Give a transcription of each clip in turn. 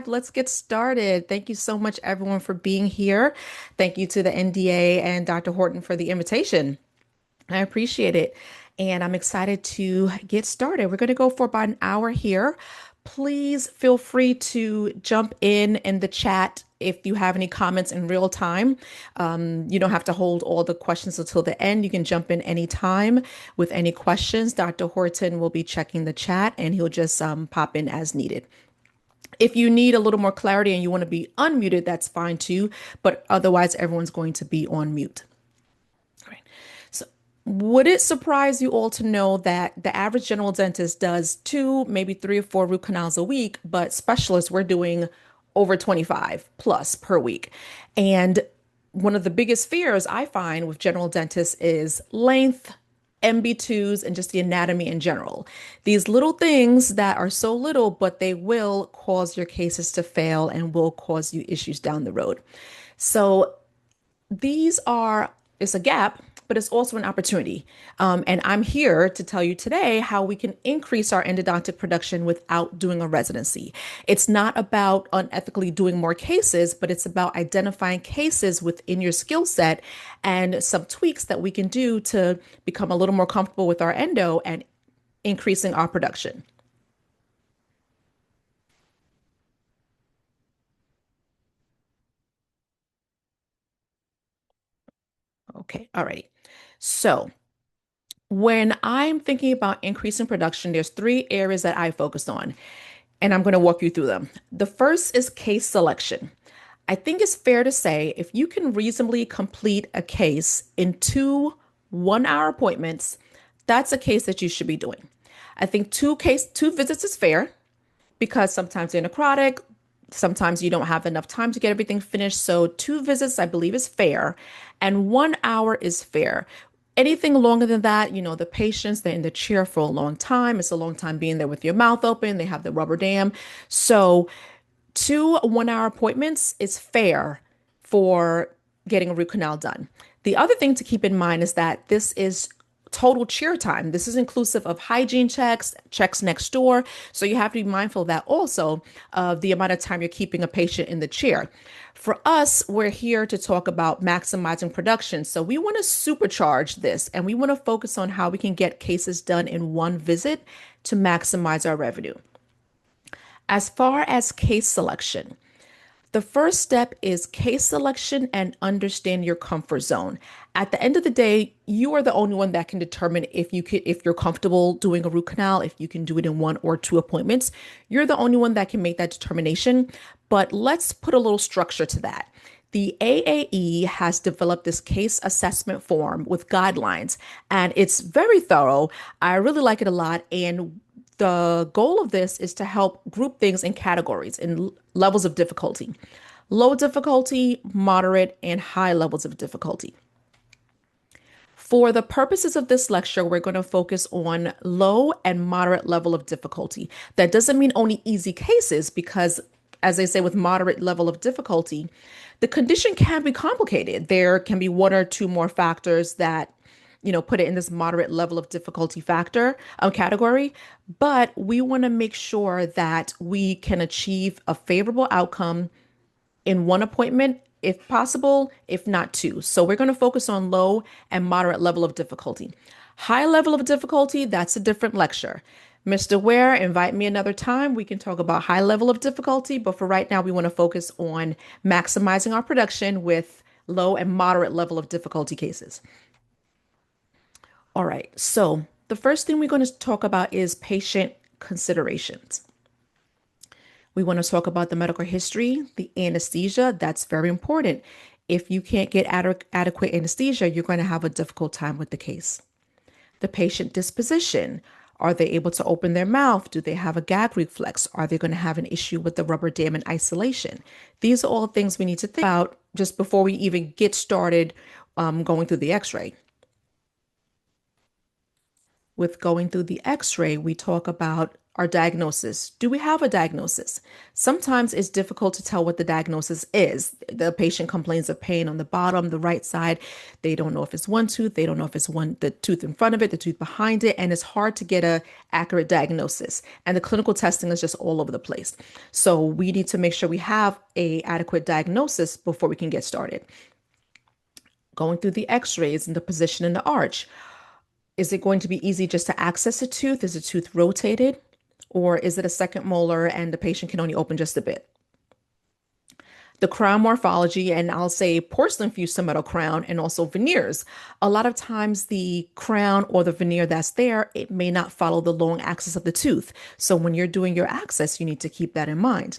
Let's get started. Thank you so much, everyone, for being here. Thank you to the NDA and Dr. Horton for the invitation. I appreciate it. And I'm excited to get started. We're going to go for about an hour here. Please feel free to jump in the chat if you have any comments in real time. You don't have to hold all the questions until the end. You can jump in anytime with any questions. Dr. Horton will be checking the chat and he'll just pop in as needed. If you need a little more clarity and you want to be unmuted, that's fine too. But otherwise, everyone's going to be on mute. All right. So, would it surprise you all to know that the average general dentist does two, maybe three or four root canals a week, but specialists, we're doing over 25 plus per week. And one of the biggest fears I find with general dentists is length, MB2s, and just the anatomy in general. These little things that are so little, but they will cause your cases to fail and will cause you issues down the road. So these are, it's a gap, but it's also an opportunity. And I'm here to tell you today how we can increase our endodontic production without doing a residency. It's not about unethically doing more cases, but it's about identifying cases within your skill set and some tweaks that we can do to become a little more comfortable with our endo and increasing our production. Okay, all right. So when I'm thinking about increasing production, there's three areas that I focus on, and I'm going to walk you through them. The first is case selection. I think it's fair to say if you can reasonably complete a case in two 1 hour appointments, that's a case that you should be doing. I think two visits is fair because sometimes they're necrotic, sometimes you don't have enough time to get everything finished. So two visits, I believe, is fair, and 1 hour is fair. Anything longer than that, the patients, they're in the chair for a long time. It's a long time being there with your mouth open. They have the rubber dam. So two 1 hour appointments is fair for getting a root canal done. The other thing to keep in mind is that this is total chair time. This is inclusive of hygiene checks, checks next door. So you have to be mindful of that also, of the amount of time you're keeping a patient in the chair. For us, we're here to talk about maximizing production. So we want to supercharge this and we want to focus on how we can get cases done in one visit to maximize our revenue. As far as case selection, the first step is case selection and understand your comfort zone. At the end of the day, you are the only one that can determine if you're comfortable doing a root canal, if you can do it in one or two appointments. You're the only one that can make that determination. But let's put a little structure to that. The AAE has developed this case assessment form with guidelines, and it's very thorough. I really like it a lot. And the goal of this is to help group things in categories, in levels of difficulty: low difficulty, moderate, and high levels of difficulty. For the purposes of this lecture, we're going to focus on low and moderate level of difficulty. That doesn't mean only easy cases, because as they say, with moderate level of difficulty, the condition can be complicated. There can be one or two more factors that put it in this moderate level of difficulty factor category. But we want to make sure that we can achieve a favorable outcome in one appointment, if possible, if not two. So we're going to focus on low and moderate level of difficulty. High level of difficulty, that's a different lecture. Mr. Ware, invite me another time. We can talk about high level of difficulty, but for right now, we want to focus on maximizing our production with low and moderate level of difficulty cases. All right, so the first thing we're going to talk about is patient considerations. We want to talk about the medical history, the anesthesia. That's very important. If you can't get adequate anesthesia, you're going to have a difficult time with the case. The patient disposition. Are they able to open their mouth? Do they have a gag reflex? Are they going to have an issue with the rubber dam and isolation? These are all things we need to think about just before we even get started going through the x-ray. With going through the x-ray, we talk about our diagnosis. Do we have a diagnosis? Sometimes it's difficult to tell what the diagnosis is. The patient complains of pain on the bottom, the right side. They don't know if it's one tooth. They don't know if it's the tooth in front of it, the tooth behind it, and it's hard to get a accurate diagnosis. And the clinical testing is just all over the place. So we need to make sure we have a adequate diagnosis before we can get started. Going through the x-rays and the position in the arch. Is it going to be easy just to access a tooth? Is the tooth rotated? Or is it a second molar and the patient can only open just a bit? The crown morphology, and I'll say porcelain fused to metal crown and also veneers. A lot of times the crown or the veneer that's there, it may not follow the long axis of the tooth. So when you're doing your access, you need to keep that in mind.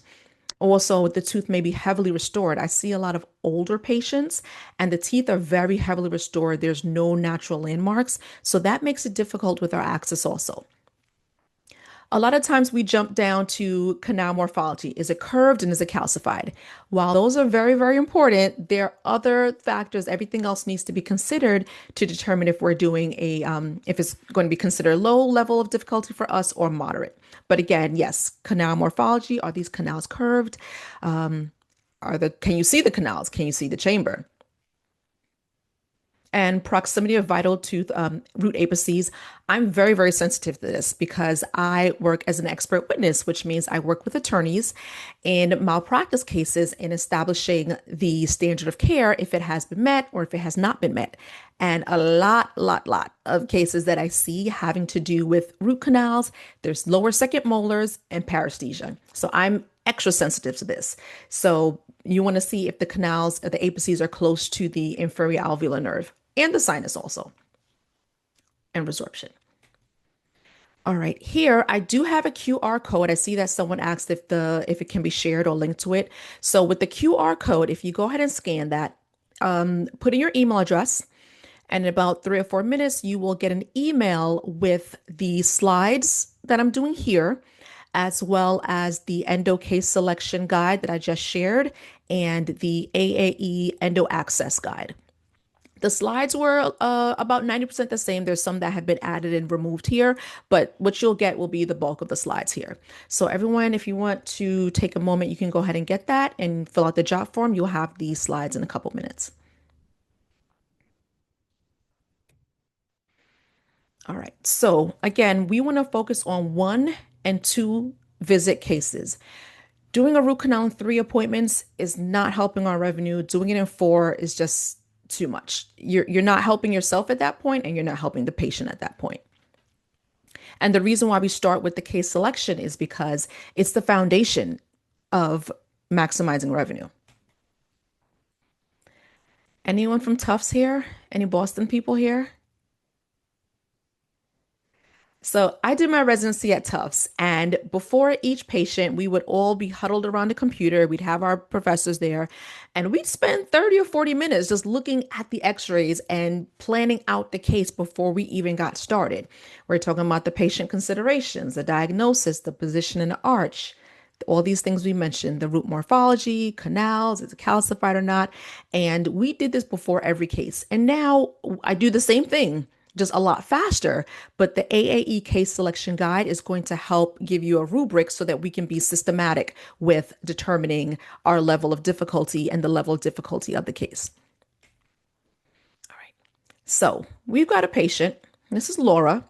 Also, the tooth may be heavily restored. I see a lot of older patients and the teeth are very heavily restored. There's no natural landmarks. So that makes it difficult with our access also. A lot of times we jump down to canal morphology. Is it curved and is it calcified? While those are very, very important, there are other factors. Everything else needs to be considered to determine if we're doing if it's going to be considered low level of difficulty for us or moderate. But again, yes, canal morphology. Are these canals curved? Can you see the canals? Can you see the chamber? And proximity of vital tooth root apices. I'm very, very sensitive to this because I work as an expert witness, which means I work with attorneys in malpractice cases in establishing the standard of care if it has been met or if it has not been met. And a lot of cases that I see having to do with root canals, there's lower second molars and paresthesia. So I'm extra sensitive to this. So you want to see if the canals, the apices are close to the inferior alveolar nerve and the sinus also, and resorption. All right, here I do have a QR code. I see that someone asked if it can be shared or linked to it. So with the QR code, if you go ahead and scan that, put in your email address, and in about 3 or 4 minutes, you will get an email with the slides that I'm doing here, as well as the endo case selection guide that I just shared and the AAE endo access guide. The slides were about 90% the same. There's some that have been added and removed here, but what you'll get will be the bulk of the slides here. So everyone, if you want to take a moment, you can go ahead and get that and fill out the job form. You'll have these slides in a couple minutes. All right. So again, we want to focus on 1 and 2 visit cases. Doing a root canal in 3 appointments is not helping our revenue. Doing it in 4 is just too much. You're not helping yourself at that point, and you're not helping the patient at that point. And the reason why we start with the case selection is because it's the foundation of maximizing revenue. Anyone from Tufts here? Any Boston people here? So I did my residency at Tufts, and before each patient, we would all be huddled around a computer. We'd have our professors there, and we'd spend 30 or 40 minutes just looking at the x-rays and planning out the case before we even got started. We're talking about the patient considerations, the diagnosis, the position in the arch, all these things we mentioned, the root morphology, canals, is it calcified or not? And we did this before every case. And now I do the same thing, just a lot faster. But the AAE case selection guide is going to help give you a rubric so that we can be systematic with determining our level of difficulty and the level of difficulty of the case. All right. So we've got a patient. This is Laura,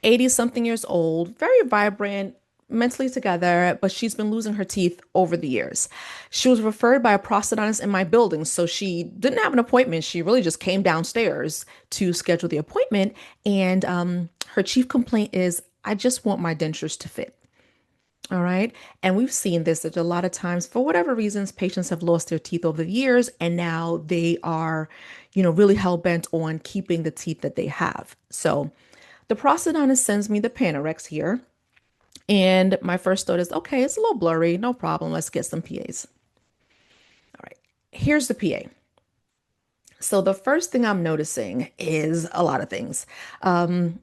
80 something years old, very vibrant, mentally together, but she's been losing her teeth over the years. She was referred by a prosthodontist in my building, so she didn't have an appointment. She really just came downstairs to schedule the appointment. And her chief complaint is, I just want my dentures to fit. All right. And we've seen this that a lot of times, for whatever reasons, patients have lost their teeth over the years, and now they are, really hell bent on keeping the teeth that they have. So the prosthodontist sends me the Panorex here. And my first thought is, okay, it's a little blurry. No problem. Let's get some PAs. All right. Here's the PA. So the first thing I'm noticing is a lot of things. I'm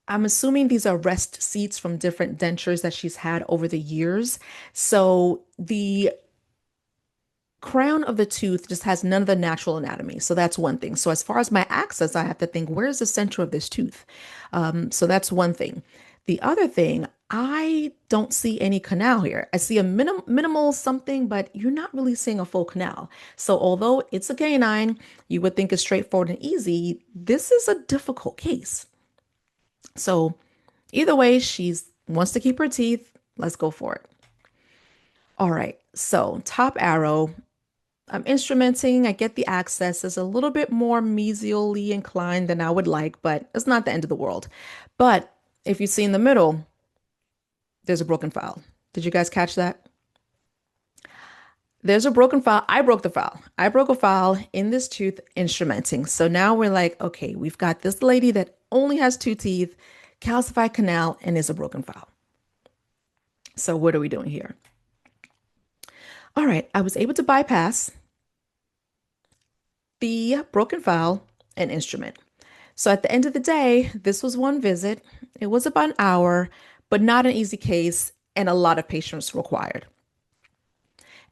assuming these are rest seats from different dentures that she's had over the years. So the crown of the tooth just has none of the natural anatomy. So that's one thing. So as far as my access, I have to think, where's the center of this tooth? So that's one thing. The other thing, I don't see any canal here. I see a minimal something, but you're not really seeing a full canal. So although it's a canine, you would think it's straightforward and easy. This is a difficult case. So either way, she's wants to keep her teeth. Let's go for it. All right. So top arrow. I'm instrumenting. I get the access. It's a little bit more mesially inclined than I would like, but it's not the end of the world. But if you see in the middle, there's a broken file. Did you guys catch that? There's a broken file. I broke the file. I broke a file in this tooth instrumenting. So now we're like, okay, we've got this lady that only has two teeth, calcified canal, and is a broken file. So what are we doing here? All right, I was able to bypass the broken file and instrument. So at the end of the day, this was one visit. It was about an hour, but not an easy case and a lot of patience required.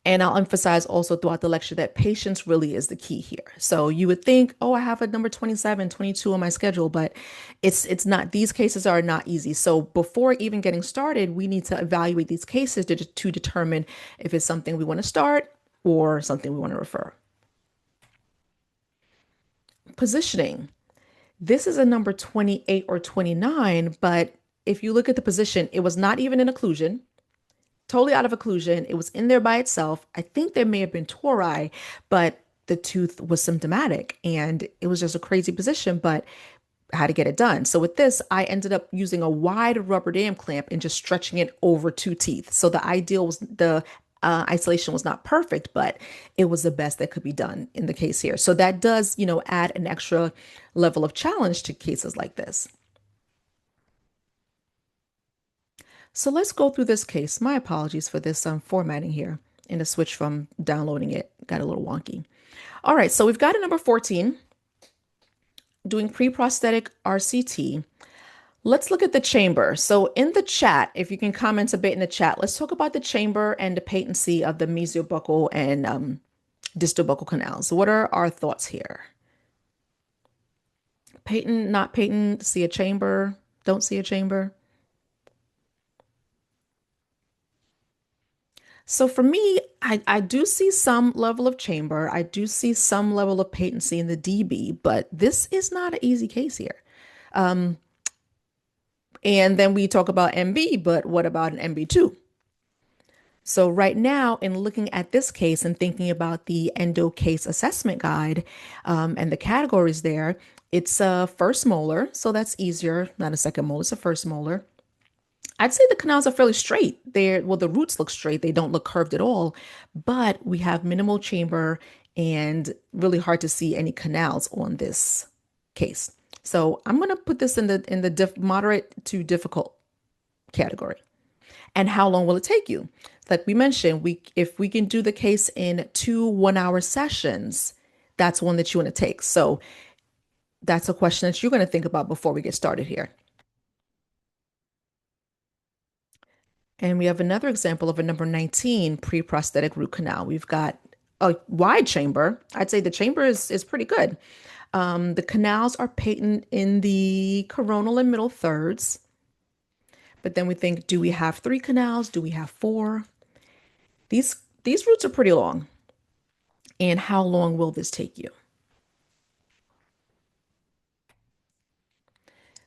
And I'll emphasize also throughout the lecture that patience really is the key here. So you would think, oh, I have a number 27, 22 on my schedule, but it's not, these cases are not easy. So before even getting started, we need to evaluate these cases to determine if it's something we want to start or something we want to refer. Positioning. This is a number 28 or 29, but if you look at the position, it was not even an occlusion, totally out of occlusion. It was in there by itself. I think there may have been tori, but the tooth was symptomatic and it was just a crazy position, but I had to get it done. So with this, I ended up using a wide rubber dam clamp and just stretching it over two teeth. So the ideal was the isolation was not perfect, but it was the best that could be done in the case here. So that does, add an extra level of challenge to cases like this. So let's go through this case. My apologies for this formatting here and the switch from downloading it got a little wonky. All right, so we've got a number 14 doing pre-prosthetic RCT. Let's look at the chamber. So in the chat, if you can comment a bit in the chat, let's talk about the chamber and the patency of the mesiobuccal and distal buccal canals. What are our thoughts here? Patent, not patent, see a chamber, don't see a chamber. So for me, I do see some level of chamber. I do see some level of patency in the DB, but this is not an easy case here. Um, and then we talk about MB, but what about an MB2? So right now, in looking at this case and thinking about the endo case assessment guide and the categories there, it's a first molar, so that's easier, not a second molar, it's a first molar. I'd say the canals are fairly straight. Well, the roots look straight. They don't look curved at all, but we have minimal chamber and really hard to see any canals on this case. So I'm going to put this in the moderate to difficult category. And how long will it take you? Like we mentioned, if we can do the case in 2 1-hour sessions, that's one that you want to take. So that's a question that you're going to think about before we get started here. And we have another example of a number 19 pre-prosthetic root canal. We've got a wide chamber. I'd say the chamber is pretty good. The canals are patent in the coronal and middle thirds. But then we think, do we have 3 canals? Do we have 4? These roots are pretty long. And how long will this take you?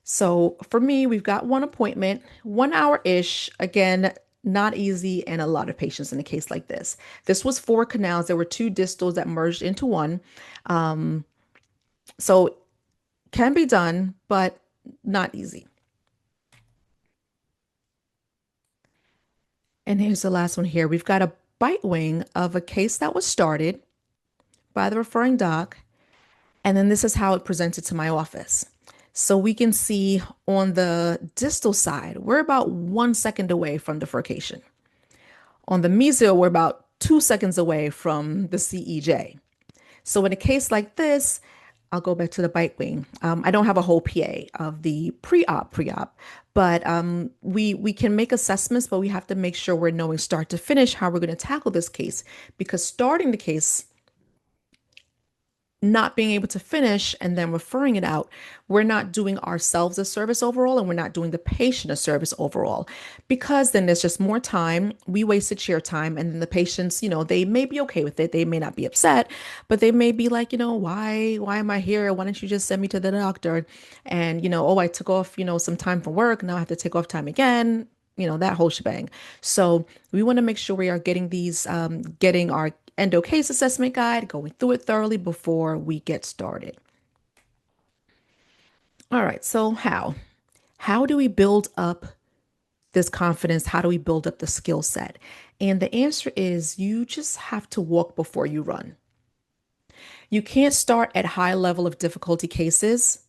So for me, we've got one appointment, 1 hour-ish. Again, not easy and a lot of patience in a case like this. This was 4 canals. There were 2 distals that merged into one. So can be done, but not easy. And here's the last one here. We've got a bite wing of a case that was started by the referring doc. And then this is how it presented to my office. So we can see on the distal side, we're about 1 second away from defurcation. On the mesial, we're about 2 seconds away from the CEJ. So in a case like this, I'll go back to the bite wing. I don't have a whole PA of the pre-op, but we can make assessments, but we have to make sure we're knowing start to finish how we're going to tackle this case because starting the case not being able to finish and then referring it out, we're not doing ourselves a service overall and we're not doing the patient a service overall because then there's just more time. We wasted chair time and then the patients, they may be okay with it. They may not be upset, but they may be like, why am I here? Why don't you just send me to the doctor? And, oh, I took off, some time from work. Now I have to take off time again. That whole shebang. So we want to make sure we are getting our endo case assessment guide, going through it thoroughly before we get started. All right, so how? How do we build up this confidence? How do we build up the skill set? And the answer is you just have to walk before you run. You can't start at high level of difficulty cases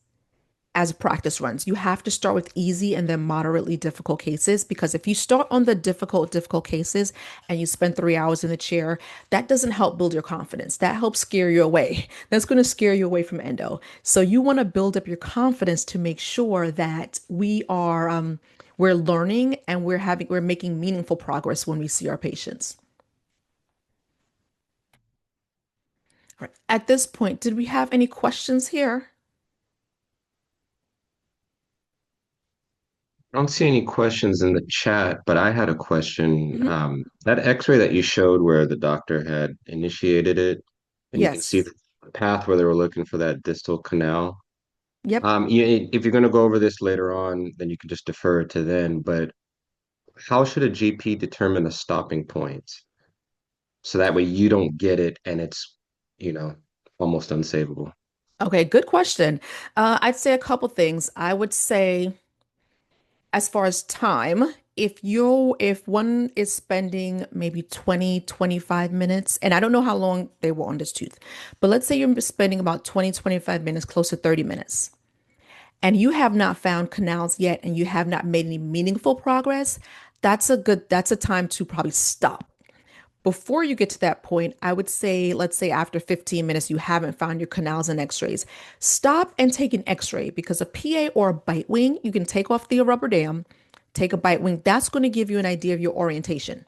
as practice runs. You have to start with easy and then moderately difficult cases because if you start on the difficult cases and you spend 3 hours in the chair, that doesn't help build your confidence. That helps scare you away. That's going to scare you away from endo. So you want to build up your confidence to make sure that we're learning and we're making meaningful progress when we see our patients. All right. At this point, did we have any questions here? I don't see any questions in the chat, but I had a question. Mhm. That X-ray that you showed where the doctor had initiated it, and you can see Yes. the path where they were looking for that distal canal. Yep. If you're going to go over this later on, then you can just defer it to then. But how should a GP determine a stopping point so that way you don't get it and it's, you know, almost unsavable? Okay, good question. I'd say a couple things. I would say, as far as time, if one is spending maybe 20-25 minutes, and I don't know how long they were on this tooth, but let's say you're spending about 20-25 minutes, close to 30 minutes, and you have not found canals yet, and you have not made any meaningful progress, that's a time to probably stop. Before you get to that point, I would say, let's say after 15 minutes, you haven't found your canals and x-rays. Stop and take an x-ray because a PA or a bite wing, you can take off the rubber dam, take a bite wing. That's going to give you an idea of your orientation.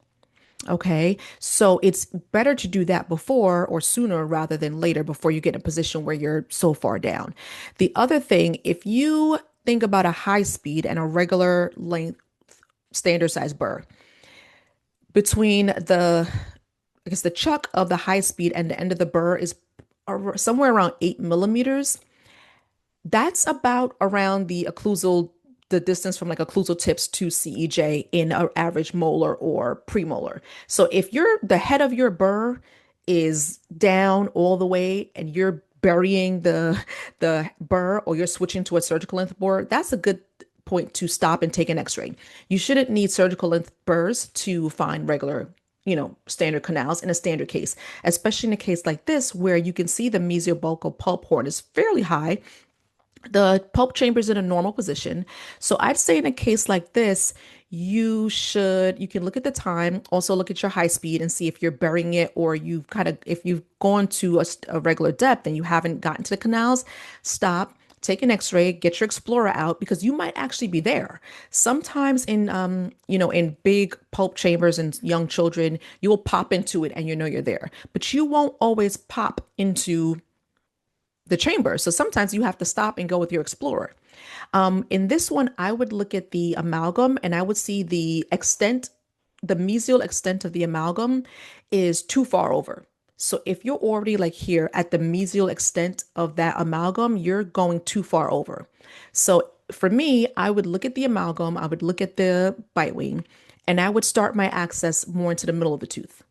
Okay. So it's better to do that before or sooner rather than later before you get in a position where you're so far down. The other thing, if you think about a high speed and a regular length standard size burr, between I guess the chuck of the high speed and the end of the burr is somewhere around 8 millimeters. That's about around the distance from like occlusal tips to CEJ in an average molar or premolar. So if the head of your burr is down all the way and you're burying the burr or you're switching to a surgical length burr, that's a good point to stop and take an x-ray. You shouldn't need surgical length burrs to find regular standard canals in a standard case, especially in a case like this where you can see the mesiobuccal pulp horn is fairly high. The pulp chamber is in a normal position. So I'd say in a case like this, you can look at the time, also look at your high speed and see if you're burying it or if you've gone to a regular depth and you haven't gotten to the canals, stop. Take an x-ray, get your explorer out because you might actually be there. Sometimes in big pulp chambers and young children, you will pop into it and you're there. But you won't always pop into the chamber. So sometimes you have to stop and go with your explorer. In this one, I would look at the amalgam and I would see the mesial extent of the amalgam is too far over. So if you're already like here at the mesial extent of that amalgam, you're going too far over. So for me, I would look at the amalgam, I would look at the bite wing, and I would start my access more into the middle of the tooth.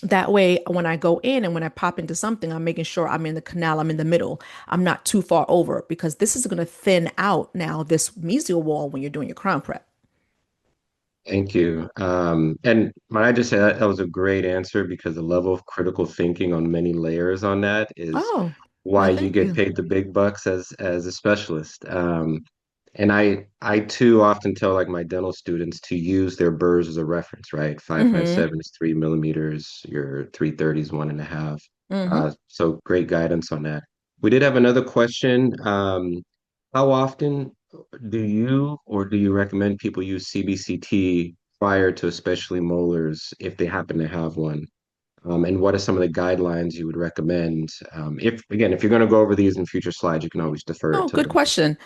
That way, when I go in and when I pop into something, I'm making sure I'm in the canal, I'm in the middle. I'm not too far over because this is going to thin out now this mesial wall when you're doing your crown prep. Thank you. And might I just say that was a great answer because the level of critical thinking on many layers on that is Oh, why well, you thank get you. paid the big bucks as a specialist. And I too often tell like my dental students to use their burrs as a reference, right? Mm-hmm. 557 is 3 millimeters, your 330 is 1.5. Mm-hmm. So great guidance on that. We did have another question. How often do you recommend people use CBCT prior to especially molars if they happen to have one? And what are some of the guidelines you would recommend? If again, if you're going to go over these in future slides, you can always defer it Oh, to good them. question.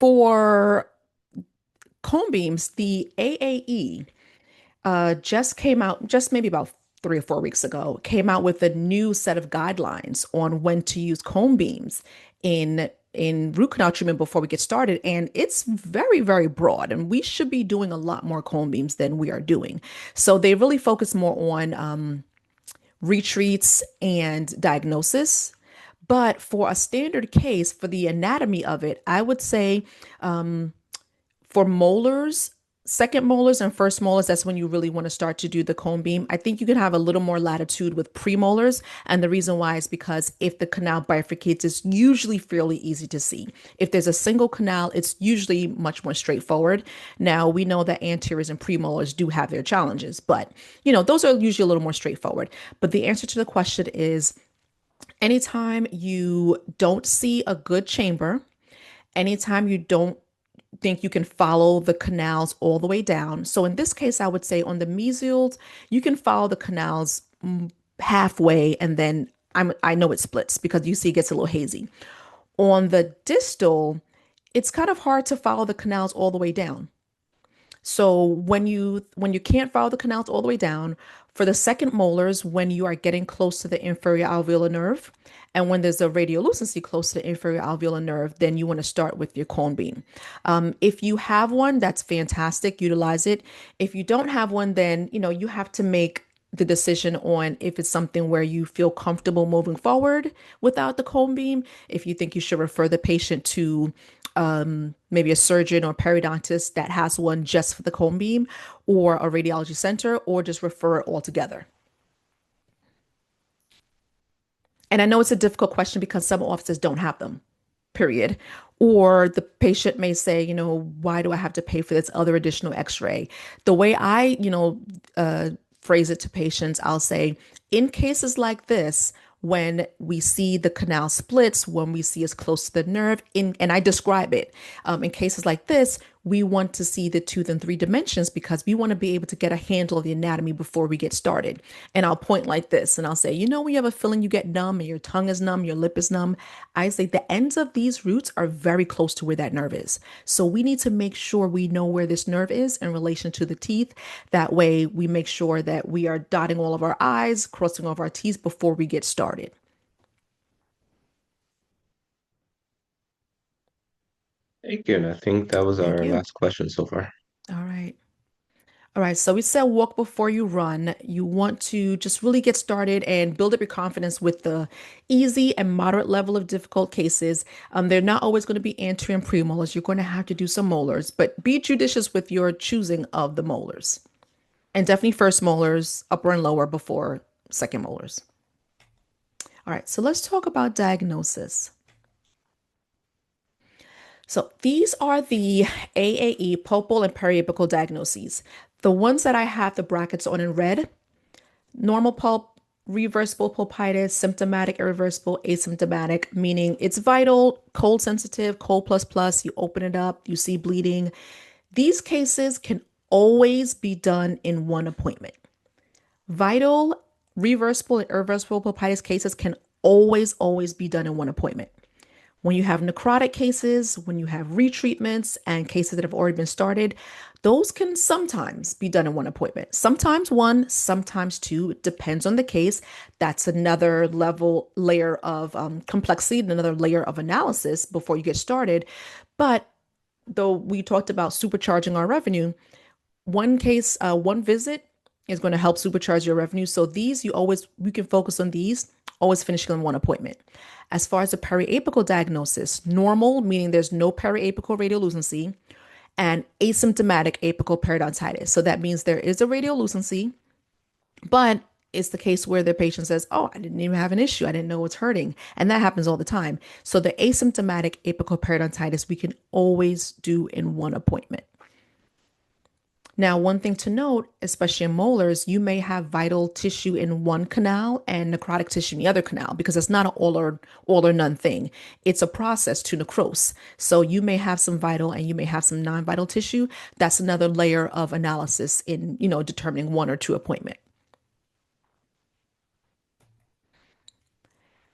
For cone beams, the AAE just came out, just maybe about 3 or 4 weeks ago, came out with a new set of guidelines on when to use cone beams in root canal treatment before we get started. And it's very, very broad. And we should be doing a lot more cone beams than we are doing. So they really focus more on retreats and diagnosis. But for a standard case, for the anatomy of it, I would say for molars, second molars and first molars, that's when you really want to start to do the cone beam. I think you can have a little more latitude with premolars. And the reason why is because if the canal bifurcates, it's usually fairly easy to see. If there's a single canal, it's usually much more straightforward. Now, we know that anteriors and premolars do have their challenges, but those are usually a little more straightforward. But the answer to the question is anytime you don't see a good chamber, anytime you don't think you can follow the canals all the way down. So in this case, I would say on the mesials, you can follow the canals halfway, and then I know it splits because you see it gets a little hazy. On the distal, it's kind of hard to follow the canals all the way down. So when you can't follow the canals all the way down, for the second molars, when you are getting close to the inferior alveolar nerve, and when there's a radiolucency close to the inferior alveolar nerve, then you want to start with your cone beam. If you have one, that's fantastic. Utilize it. If you don't have one, then you have to make the decision on if it's something where you feel comfortable moving forward without the cone beam. If you think you should refer the patient to maybe a surgeon or periodontist that has one just for the cone beam, or a radiology center, or just refer it all together. And I know it's a difficult question because some offices don't have them, period. Or the patient may say, why do I have to pay for this other additional x-ray? The way I, phrase it to patients, I'll say, in cases like this, when we see the canal splits, when we see it's close to the nerve, and I describe it. In cases like this, we want to see the tooth in 3 dimensions because we want to be able to get a handle of the anatomy before we get started. And I'll point like this and I'll say, when you have a feeling you get numb and your tongue is numb, your lip is numb, I say the ends of these roots are very close to where that nerve is. So we need to make sure we know where this nerve is in relation to the teeth. That way we make sure that we are dotting all of our I's, crossing all of our T's before we get started. Thank you. And I think that was Thank our you. last question so far. All right. All right, so we said walk before you run. You want to just really get started and build up your confidence with the easy and moderate level of difficult cases. They're not always going to be anterior and premolars. You're going to have to do some molars, but be judicious with your choosing of the molars. And definitely first molars, upper and lower before second molars. All right, so let's talk about diagnosis. So these are the AAE, pulpal and periapical diagnoses. The ones that I have the brackets on in red: normal pulp, reversible pulpitis, symptomatic, irreversible, asymptomatic, meaning it's vital, cold sensitive, cold plus plus, you open it up, you see bleeding. These cases can always be done in one appointment. Vital, reversible, and irreversible pulpitis cases can always be done in one appointment. When you have necrotic cases, when you have retreatments and cases that have already been started, those can sometimes be done in one appointment. Sometimes one, sometimes two. It depends on the case. That's another layer of complexity, another layer of analysis before you get started. But though we talked about supercharging our revenue, one case, one visit is going to help supercharge your revenue. So you can focus on these, always finishing on one appointment. As far as the periapical diagnosis, normal, meaning there's no periapical radiolucency, and asymptomatic apical periodontitis. So that means there is a radiolucency, but it's the case where the patient says, "Oh, I didn't even have an issue. I didn't know it's hurting." And that happens all the time. So the asymptomatic apical periodontitis, we can always do in one appointment. Now, one thing to note, especially in molars, you may have vital tissue in one canal and necrotic tissue in the other canal because it's not an all or none thing. It's a process to necrose. So you may have some vital and you may have some non-vital tissue. That's another layer of analysis in, determining one or two appointment.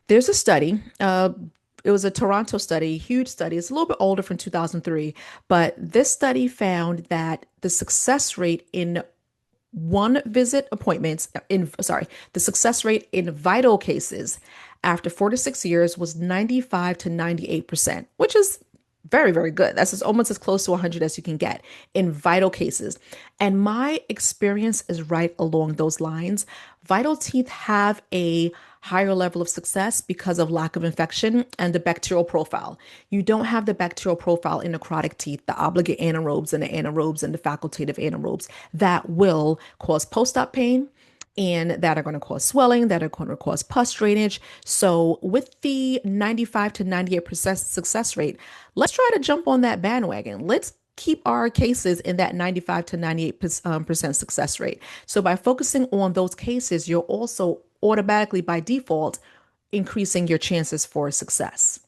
There's a study. It was a Toronto study, huge study. It's a little bit older from 2003, but this study found that the success rate in one visit appointments in sorry, the success rate in vital cases after 4 to 6 years was 95 to 98%, which is very, very good. That's almost as close to 100 as you can get in vital cases. And my experience is right along those lines. Vital teeth have a higher level of success because of lack of infection and the bacterial profile. You don't have the bacterial profile in necrotic teeth, the obligate anaerobes and the facultative anaerobes that will cause post-op pain and that are going to cause swelling, that are going to cause pus drainage. So, with the 95 to 98% success rate, let's try to jump on that bandwagon. Let's keep our cases in that 95 to 98% success rate. So, by focusing on those cases, you're also automatically by default increasing your chances for success.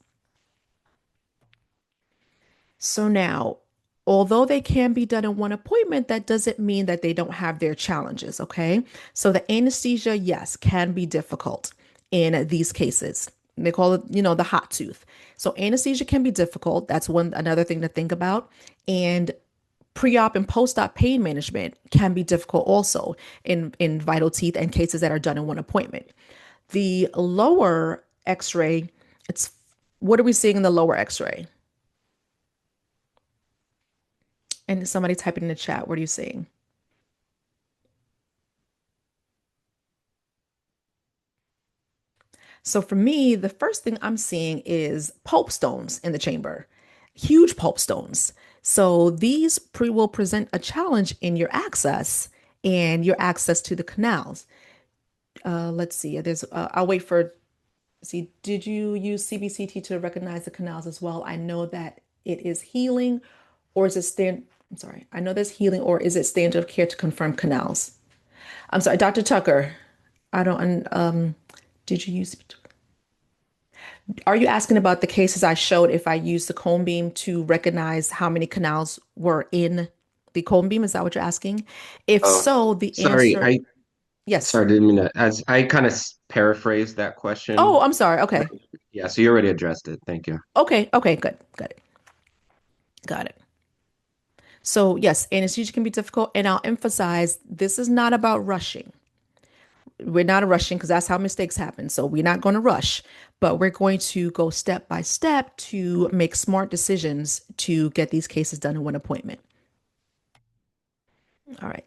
So now, although they can be done in one appointment, that doesn't mean that they don't have their challenges, okay? So the anesthesia, yes, can be difficult in these cases. They call it, the hot tooth. So anesthesia can be difficult. That's one another thing to think about. And pre-op and post-op pain management can be difficult also in vital teeth and cases that are done in one appointment. The lower x-ray, it's what are we seeing in the lower x-ray? And somebody type it in the chat. What are you seeing? So for me, the first thing I'm seeing is pulp stones in the chamber, huge pulp stones. So these will present a challenge in your access and your access to the canals. Let's see. I'll wait for. See, did you use CBCT to recognize the canals as well? I know that it is healing, or is it stand? I'm sorry. I know there's healing, or is it standard of care to confirm canals? I'm sorry, Dr. Tucker. I don't. Did you use? Are you asking about the cases I showed if I used the cone beam to recognize how many canals were in the cone beam? Is that what you're asking? If Oh, so, the sorry. answer, I yes. sorry, didn't mean to. As I kind of paraphrased that Oh, question. I'm sorry. Okay. Yeah, so you already addressed it. Thank you. Okay. Okay. Good. Got it. Got it. So, yes, anesthesia can be difficult. And I'll emphasize this is not about rushing. We're not rushing because that's how mistakes happen. So, we're not going to rush, but we're going to go step by step to make smart decisions to get these cases done in one appointment. All right.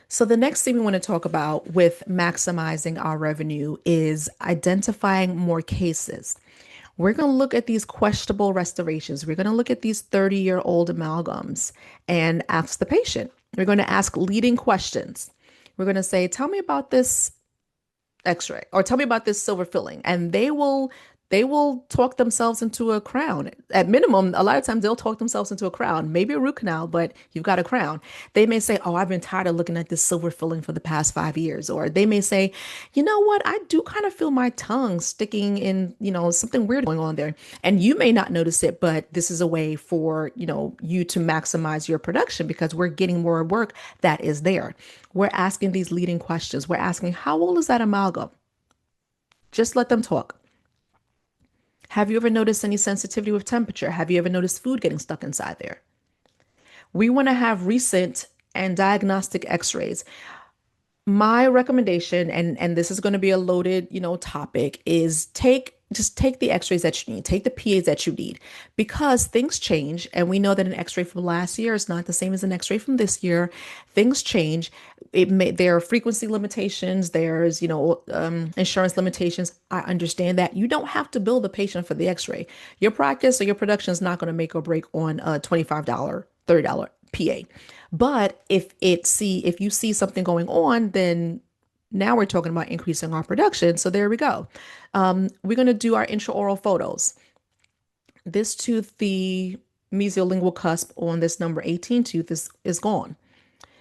So the next thing we want to talk about with maximizing our revenue is identifying more cases. We're going to look at these questionable restorations. We're going to look at these 30-year-old amalgams and ask the patient. We're going to ask leading questions. We're going to say, tell me about this x-ray or tell me about this silver filling, and they will talk themselves into a crown. At minimum, a lot of times they'll talk themselves into a crown, maybe a root canal, but you've got a crown. They may say, oh, I've been tired of looking at this silver filling for the past 5 years. Or they may say, you know what, I do kind of feel my tongue sticking in, something weird going on there. And you may not notice it, but this is a way for, you to maximize your production because we're getting more work that is there. We're asking these leading questions. We're asking, how old is that amalgam? Just let them talk. Have you ever noticed any sensitivity with temperature? Have you ever noticed food getting stuck inside there? We want to have recent and diagnostic x-rays. My recommendation, and this is going to be a loaded, topic, is take the x-rays that you need, take the PAs that you need, because things change, and we know that an x-ray from last year is not the same as an x-ray from this year. Things change. There are frequency limitations, there's, insurance limitations. I understand that. You don't have to bill the patient for the x-ray. Your practice or your production is not going to make or break on a $25, $30 PA. But if you see something going on, then now we're talking about increasing our production. So there we go. We're going to do our intraoral photos. This tooth, the mesiolingual cusp on this number 18 tooth is gone.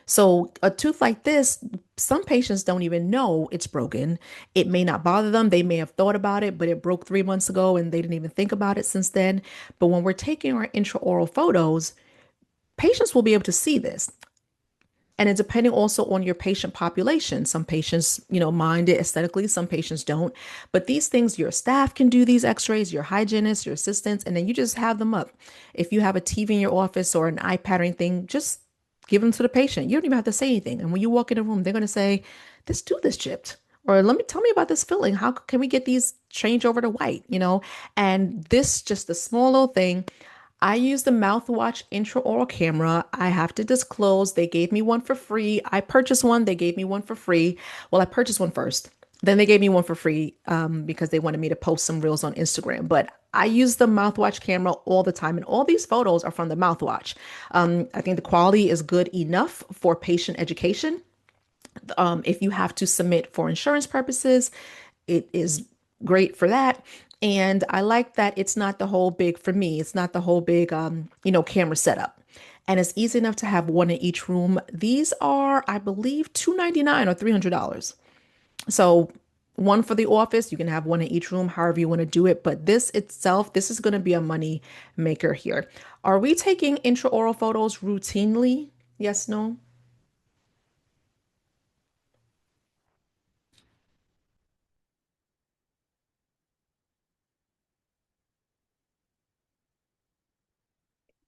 So a tooth like this, some patients don't even know it's broken. It may not bother them. They may have thought about it, but it broke 3 months ago and they didn't even think about it since then. But when we're taking our intraoral photos, patients will be able to see this. And it's depending also on your patient population. Some patients, mind it aesthetically, some patients don't. But these things, your staff can do these x-rays, your hygienists, your assistants, and then you just have them up. If you have a TV in your office or an iPad or anything, just give them to the patient. You don't even have to say anything. And when you walk in the room, they're going to say, this tooth is chipped. Or tell me about this filling. How can we get these changed over to white? And this just a small little thing. I use the mouthwash intraoral camera. I have to disclose, they gave me one for free. I purchased one, they gave me one for free. Well, I purchased one first. Then they gave me one for free because they wanted me to post some reels on Instagram. But I use the mouthwash camera all the time, and all these photos are from the mouthwash. I think the quality is good enough for patient education. If you have to submit for insurance purposes, it is great for that. And I like that it's not the whole big, for me, it's not the whole big, camera setup. And it's easy enough to have one in each room. These are, I believe, $299 or $300. So one for the office, you can have one in each room, however you want to do it. But this itself, this is going to be a money maker here. Are we taking intraoral photos routinely? Yes, no?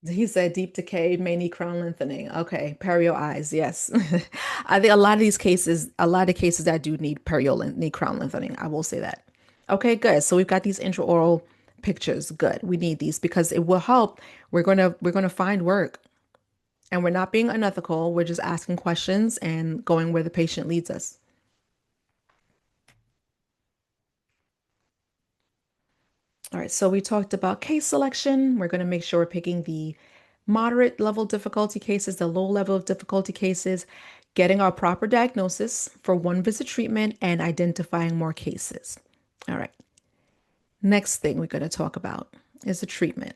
He said deep decay may need crown lengthening. Okay, perio eyes, yes. I think a lot of these cases, a lot of cases that do need need crown lengthening. I will say that. Okay, good. So we've got these intraoral pictures. Good. We need these because it will help. We're gonna find work, and we're not being unethical. We're just asking questions and going where the patient leads us. All right, so we talked about case selection. We're going to make sure we're picking the moderate level difficulty cases, the low level of difficulty cases, getting our proper diagnosis for one visit treatment, and identifying more cases. All right, next thing we're going to talk about is the treatment.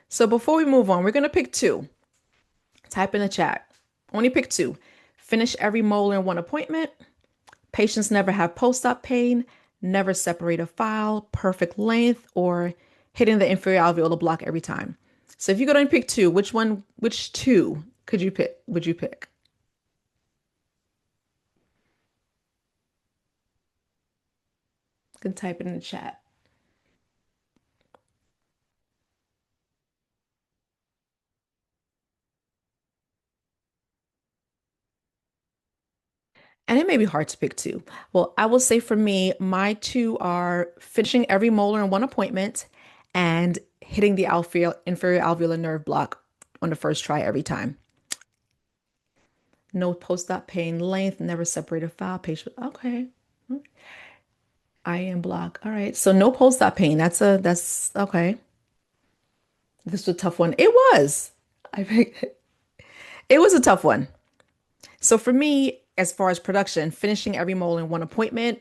So before we move on, we're going to pick two. Type in the chat. Only pick two. Finish every molar in one appointment. Patients never have post-op pain, never separate a file, perfect length, or hitting the inferior alveolar block every time. So if you could only pick two, which two would you pick? You can type it in the chat. And it may be hard to pick two. Well, I will say for me, my two are finishing every molar in one appointment and hitting the inferior alveolar nerve block on the first try every time. No post-op pain, length, never separate a file, patient. Okay. I am block. All right. So no post-op pain. That's okay. This was a tough one. It was. I think it was a tough one. So for me, as far as production, finishing every mole in one appointment,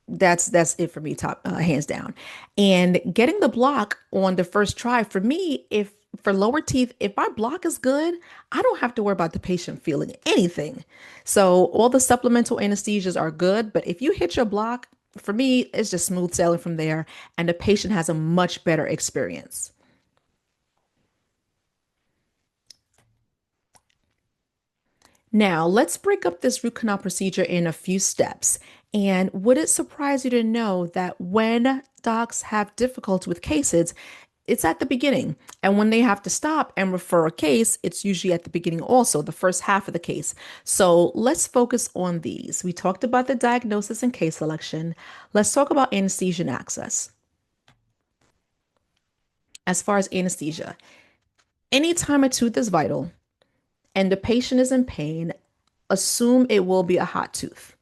that's it for me, top hands down. And getting the block on the first try for me, if for lower teeth, if my block is good, I don't have to worry about the patient feeling anything. So all the supplemental anesthesias are good, but if you hit your block, for me, it's just smooth sailing from there, and the patient has a much better experience. Now, let's break up this root canal procedure in a few steps. And would it surprise you to know that when docs have difficulty with cases, it's at the beginning. And when they have to stop and refer a case, it's usually at the beginning also, the first half of the case. So let's focus on these. We talked about the diagnosis and case selection. Let's talk about anesthesia and access. As far as anesthesia, anytime a tooth is vital and the patient is in pain, assume it will be a hot tooth.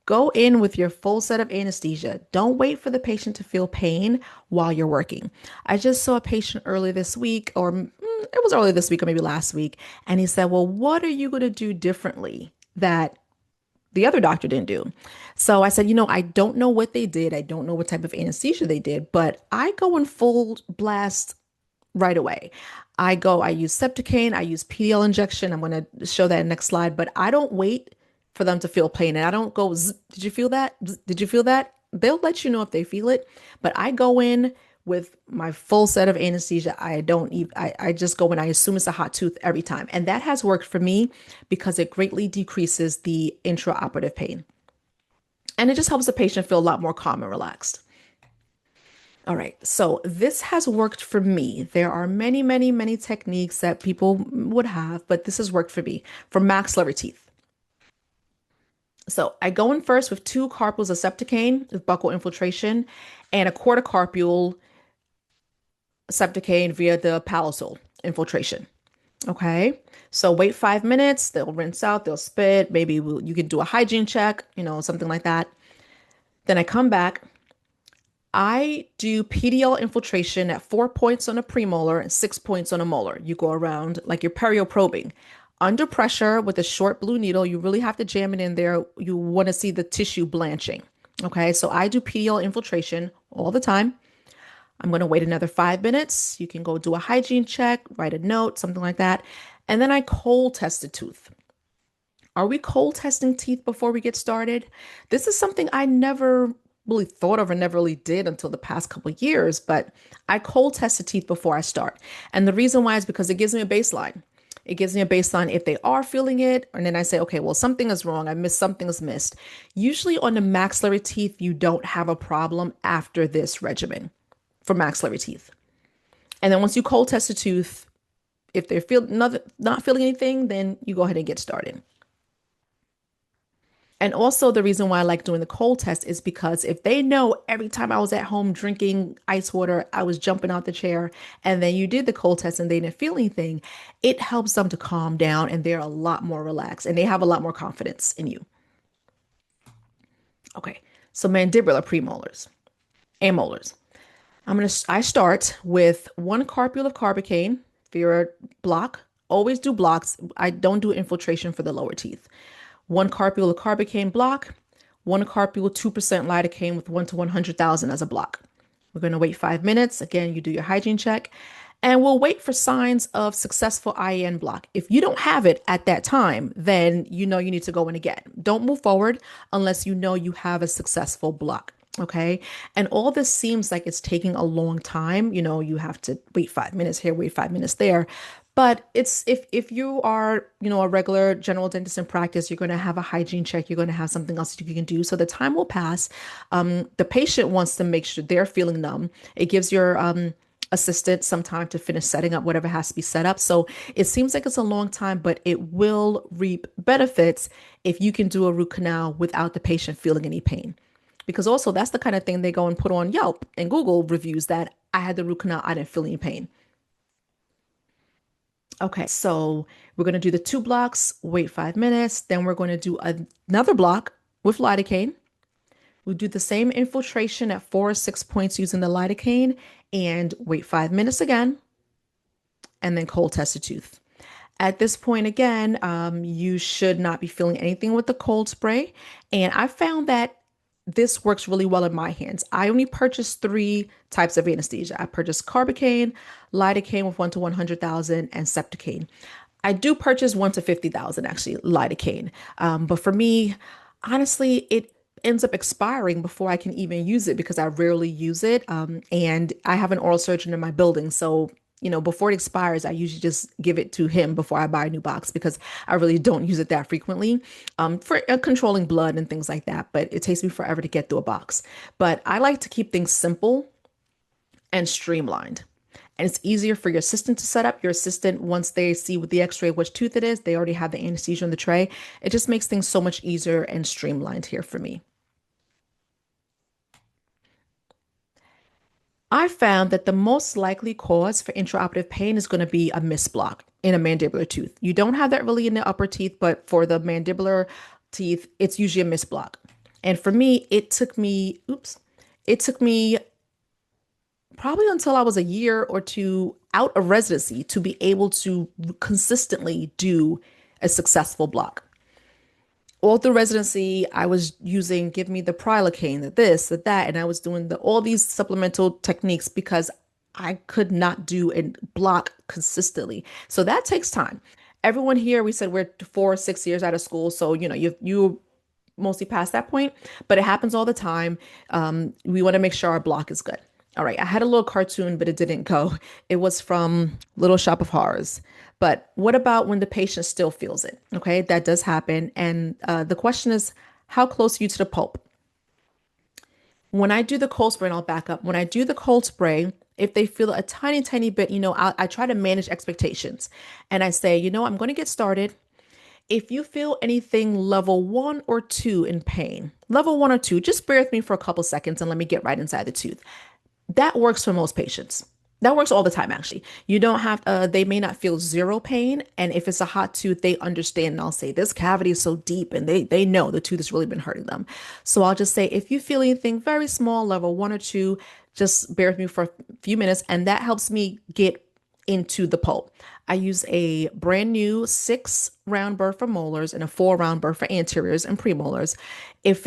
Go in with your full set of anesthesia. Don't wait for the patient to feel pain while you're working. I just saw a patient early this week, or it was early this week, or maybe last week, and he said, well, what are you going to do differently that the other doctor didn't do? So I said, I don't know what they did. I don't know what type of anesthesia they did, but I go in full blast right away. I use Septicane, I use PDL injection. I'm going to show that in the next slide, but I don't wait for them to feel pain. And I don't go, did you feel that? Did you feel that? They'll let you know if they feel it, but I go in with my full set of anesthesia. I don't even, I just go and I assume it's a hot tooth every time. And that has worked for me because it greatly decreases the intraoperative pain. And it just helps the patient feel a lot more calm and relaxed. All right, so this has worked for me. There are many, many, many techniques that people would have, but this has worked for me for maxillary teeth. So I go in first with two carpules of septicane with buccal infiltration and a quarter carpule septicane via the palisole infiltration. Okay. So wait 5 minutes. They'll rinse out, they'll spit. Maybe you can do a hygiene check, something like that. Then I come back. I do PDL infiltration at 4 points on a premolar and 6 points on a molar. You go around like you're perioprobing. Under pressure with a short blue needle, you really have to jam it in there. You want to see the tissue blanching. Okay, so I do PDL infiltration all the time. I'm going to wait another 5 minutes. You can go do a hygiene check, write a note, something like that. And then I cold test the tooth. Are we cold testing teeth before we get started? This is something I never really thought of or never really did until the past couple of years, but I cold test the teeth before I start. And the reason why is because it gives me a baseline. It gives me a baseline if they are feeling it. And then I say, okay, well, something is wrong. I missed something is missed. Usually on the maxillary teeth, you don't have a problem after this regimen for maxillary teeth. And then once you cold test the tooth, if they're not feeling anything, then you go ahead and get started. And also, the reason why I like doing the cold test is because if they know every time I was at home drinking ice water, I was jumping out the chair, and then you did the cold test and they didn't feel anything, it helps them to calm down and they're a lot more relaxed and they have a lot more confidence in you. Okay, so mandibular premolars and molars. I start with one carpule of carbocaine for your block. Always do blocks. I don't do infiltration for the lower teeth. One carpule of carbocaine block, one carpule 2% lidocaine with 1 to 100,000 as a block. We're going to wait 5 minutes. Again, you do your hygiene check, and we'll wait for signs of successful IEN block. If you don't have it at that time, then you know you need to go in again. Don't move forward unless you know you have a successful block. Okay. And all this seems like it's taking a long time. You have to wait 5 minutes here, wait 5 minutes there. But it's if you are, a regular general dentist in practice, you're going to have a hygiene check, you're going to have something else that you can do. So the time will pass. The patient wants to make sure they're feeling numb. It gives your assistant some time to finish setting up whatever has to be set up. So it seems like it's a long time, but it will reap benefits if you can do a root canal without the patient feeling any pain. Because also that's the kind of thing they go and put on Yelp and Google reviews that I had the root canal, I didn't feel any pain. Okay, so we're going to do the two blocks, wait 5 minutes. Then we're going to do another block with lidocaine. We'll do the same infiltration at 4 or 6 points using the lidocaine and wait 5 minutes again, and then cold test the tooth. At this point, again, you should not be feeling anything with the cold spray. And I found that this works really well in my hands. I only purchased three types of anesthesia. I purchased carbocaine, lidocaine with 1 to 100,000, and septicane. I do purchase 1 to 50,000, actually, lidocaine. But for me, honestly, it ends up expiring before I can even use it because I rarely use it. And I have an oral surgeon in my building. So, before it expires, I usually just give it to him before I buy a new box because I really don't use it that frequently for controlling blood and things like that. But it takes me forever to get through a box. But I like to keep things simple and streamlined. And it's easier for your assistant to set up. Your assistant, once they see with the x-ray which tooth it is, they already have the anesthesia on the tray. It just makes things so much easier and streamlined here for me. I found that the most likely cause for intraoperative pain is going to be a misblock in a mandibular tooth. You don't have that really in the upper teeth, but for the mandibular teeth, it's usually a misblock. And for me, it took me probably until I was a year or two out of residency to be able to consistently do a successful block. All through residency, I was using give me the prilocaine, the this, the that, and I was doing all these supplemental techniques because I could not do a block consistently. So that takes time. Everyone here, we said we're 4 or 6 years out of school, so you mostly past that point, but it happens all the time. We want to make sure our block is good. All right, I had a little cartoon, but it didn't go. It was from Little Shop of Horrors. But what about when the patient still feels it? Okay, that does happen. And the question is, how close are you to the pulp? When I do the cold spray, and I'll back up, when I do the cold spray, if they feel a tiny, tiny bit, I try to manage expectations. And I say, I'm going to get started. If you feel anything level 1 or 2 in pain, level 1 or 2, just bear with me for a couple seconds and let me get right inside the tooth. That works for most patients. That works all the time, actually. You don't have, they may not feel zero pain. And if it's a hot tooth, they understand. And I'll say, this cavity is so deep, and they know the tooth has really been hurting them. So I'll just say, if you feel anything very small, level 1 or 2, just bear with me for a few minutes. And that helps me get into the pulp. I use a brand new 6 round burr for molars and a 4 round burr for anteriors and premolars. If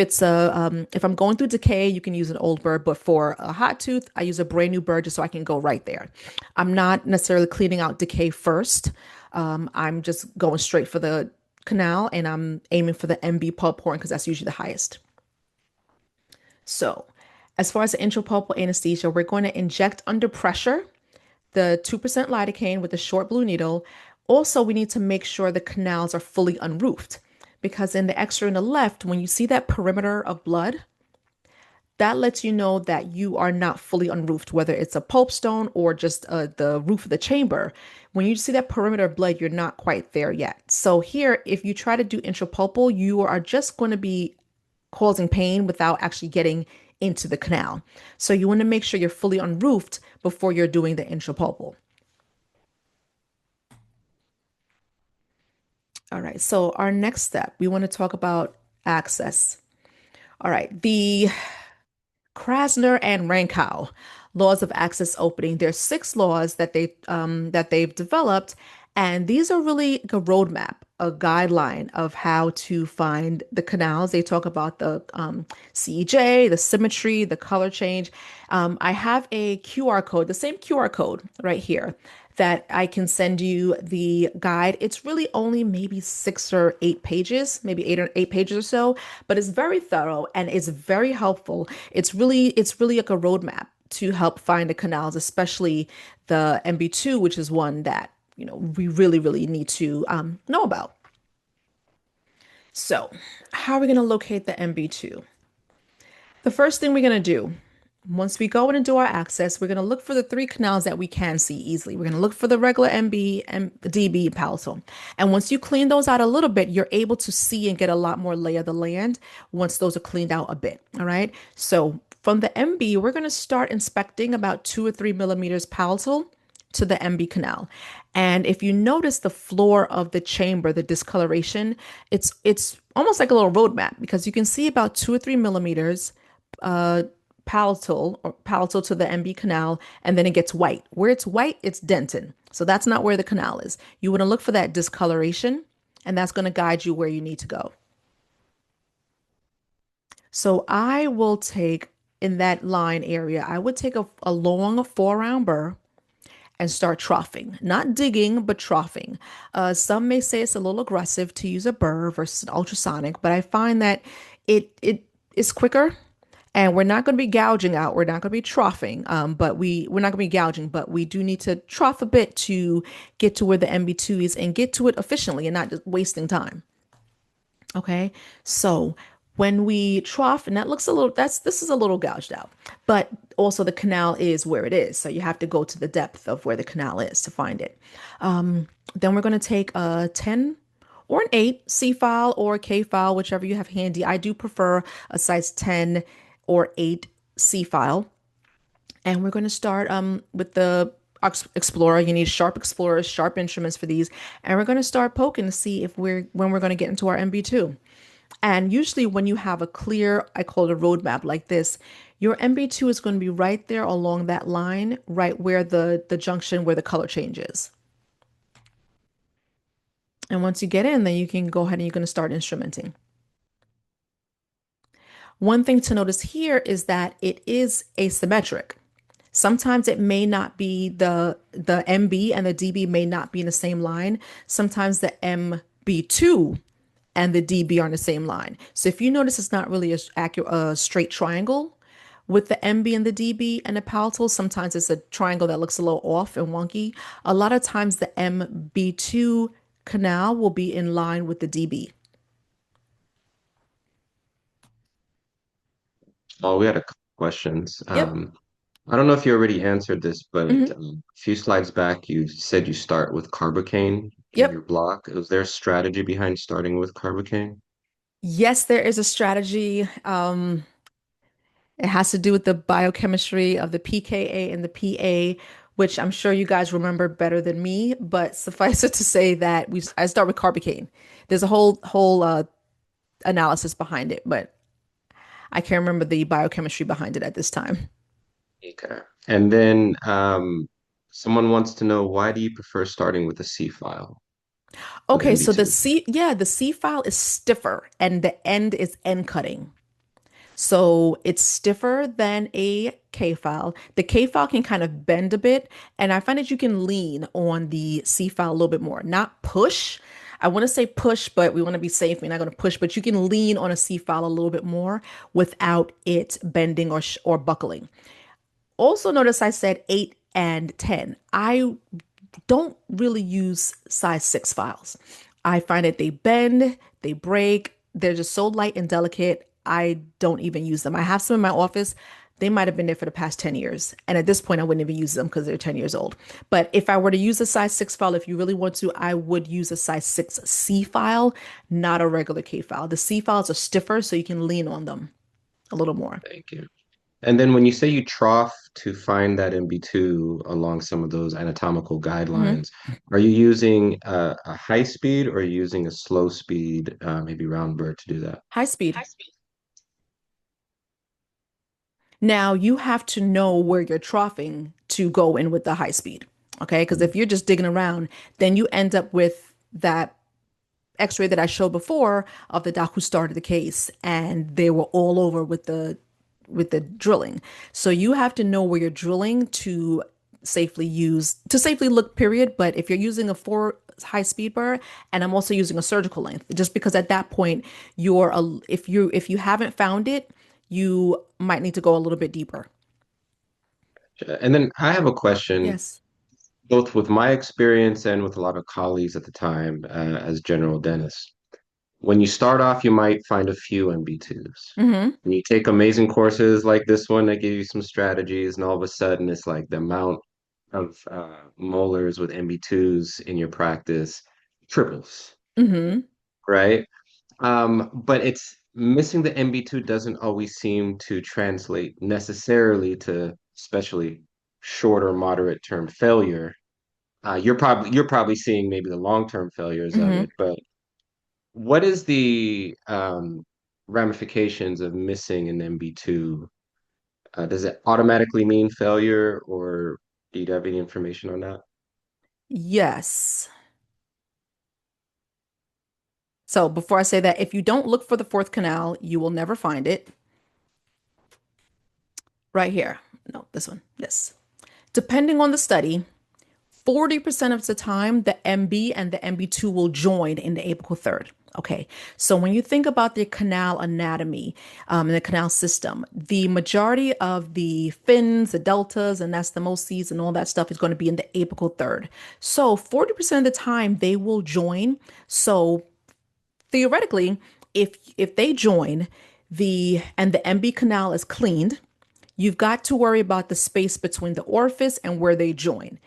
I'm going through decay, you can use an old burr, but for a hot tooth, I use a brand new burr just so I can go right there. I'm not necessarily cleaning out decay first. I'm just going straight for the canal, and I'm aiming for the MB pulp pouring because that's usually the highest. So, as far as the intropulpal anesthesia, we're going to inject under pressure the 2% lidocaine with the short blue needle. Also, we need to make sure the canals are fully unroofed because in the x-ray on the left, when you see that perimeter of blood, that lets you know that you are not fully unroofed, whether it's a pulp stone or just the roof of the chamber. When you see that perimeter of blood, you're not quite there yet. So here, if you try to do intropulpal, you are just going to be causing pain without actually getting into the canal. So you want to make sure you're fully unroofed before you're doing the intropulpal. All right, so our next step, we want to talk about access. All right, the Krasner and Rankow laws of access opening. There's 6 laws that they've developed, and these are really like a roadmap, a guideline of how to find the canals. They talk about the CEJ, the symmetry, the color change. I have a QR code, the same QR code right here, that I can send you the guide. It's really only maybe 6 or 8 pages, maybe 8 or 8 pages or so, but it's very thorough and it's very helpful. It's really like a roadmap to help find the canals, especially the MB2, which is one that we really, really need to know about. So, how are we going to locate the MB2? The first thing we're going to do, once we go in and do our access, we're going to look for the 3 canals that we can see easily. We're going to look for the regular MB, DB, and palatal. And once you clean those out a little bit, you're able to see and get a lot more lay of the land once those are cleaned out a bit. All right. So from the MB, we're going to start inspecting about 2 or 3 millimeters palatal to the MB canal. And if you notice the floor of the chamber, the discoloration, it's almost like a little roadmap because you can see about 2 or 3 millimeters uh, palatal to the MB canal, and then it gets white. Where it's white, it's dentin. So that's not where the canal is. You want to look for that discoloration, and that's going to guide you where you need to go. So I will take in that line area, I would take a long 4 round burr and start troughing, not digging, but troughing. Some may say it's a little aggressive to use a burr versus an ultrasonic, but I find that it is quicker. And we're not going to be gouging out. We're not going to be troughing, but we're not going to be gouging, but we do need to trough a bit to get to where the MB2 is and get to it efficiently and not just wasting time. Okay. So when we trough, and that looks a little, this is a little gouged out, but also the canal is where it is. So you have to go to the depth of where the canal is to find it. Then we're going to take a 10 or an 8 C file or a K file, whichever you have handy. I do prefer a size 10 or 8 C file. And we're going to start with the Explorer. You need sharp explorers, sharp instruments for these. And we're going to start poking to see if when we're going to get into our MB2. And usually when you have a clear, I call it a roadmap like this, your MB2 is going to be right there along that line, right where the junction where the color changes. And once you get in, then you can go ahead and you're going to start instrumenting. One thing to notice here is that it is asymmetric. Sometimes it may not be the MB and the DB may not be in the same line. Sometimes the MB2 and the DB are on the same line. So if you notice it's not really a straight triangle, With the MB and the DB and the palatal, sometimes it's a triangle that looks a little off and wonky. A lot of times the MB2 canal will be in line with the DB. Oh, we had a couple questions. Yep. I don't know if you already answered this, but Hmm. a few slides back, you said you start with carbocaine in your Yep. block. Is there a strategy behind starting with carbocaine? Yes, there is a strategy. It has to do with the biochemistry of the pKa and the Pa, which I'm sure you guys remember better than me. But suffice it to say that I start with carbocaine. There's a whole analysis behind it, but I can't remember the biochemistry behind it at this time. Okay. And then someone wants to know, why do you prefer starting with a C file with Okay, so MB2? the C file is stiffer and the end is end cutting. So it's stiffer than a K file. The K file can kind of bend a bit, and I find that you can lean on the C file a little bit more, not push. I want to say push, but we want to be safe. We're not going to push, but you can lean on a C file a little bit more without it bending or buckling. Also, notice I said 8 and 10. I don't really use size 6 files. I find that they bend, they break, they're just so light and delicate. I don't even use them. I have some in my office. They might have been there for the past 10 years. And at this point, I wouldn't even use them because they're 10 years old. But if I were to use a size 6 file, if you really want to, I would use a size 6C file, not a regular K file. The C files are stiffer, so you can lean on them a little more. Thank you. And then when you say you trough to find that MB2 along some of those anatomical Mhm. guidelines, are you using a high speed or are you using a slow speed, maybe round bird to do that? High speed. Now you have to know where you're troughing to go in with the high speed. Okay. Because if you're just digging around, then you end up with that x-ray that I showed before of the doc who started the case, and they were all over with the drilling. So you have to know where you're drilling to safely look, period. But if you're using a four high speed burr, and I'm also using a surgical length, just because at that point if you haven't found it, you might need to go a little bit deeper. And then I have a question, Yes. both with my experience and with a lot of colleagues at the time as general dentists. When you start off, you might find a few MB2s. Mm-hmm. And you take amazing courses like this one that give you some strategies, and all of a sudden it's like the amount of molars with MB2s in your practice triples, Mm-hmm. right? But it's missing the MB2 doesn't always seem to translate necessarily to especially short or moderate term failure. You're probably seeing maybe the long-term failures of Mm-hmm. it, but what is the ramifications of missing an MB2? Does it automatically mean failure, or do you have any information on that? Yes. So before I say that, if you don't look for the fourth canal, you will never find it. Right here. No, this one. This. Depending on the study, 40% of the time, the MB and the MB2 will join in the apical third. Okay, so when you think about the canal anatomy and the canal system, the majority of the fins, the deltas, and anastomoses and all that stuff is going to be in the apical third. So 40% of the time, they will join. So theoretically, if they join and the MB canal is cleaned, you've got to worry about the space between the orifice and where they join.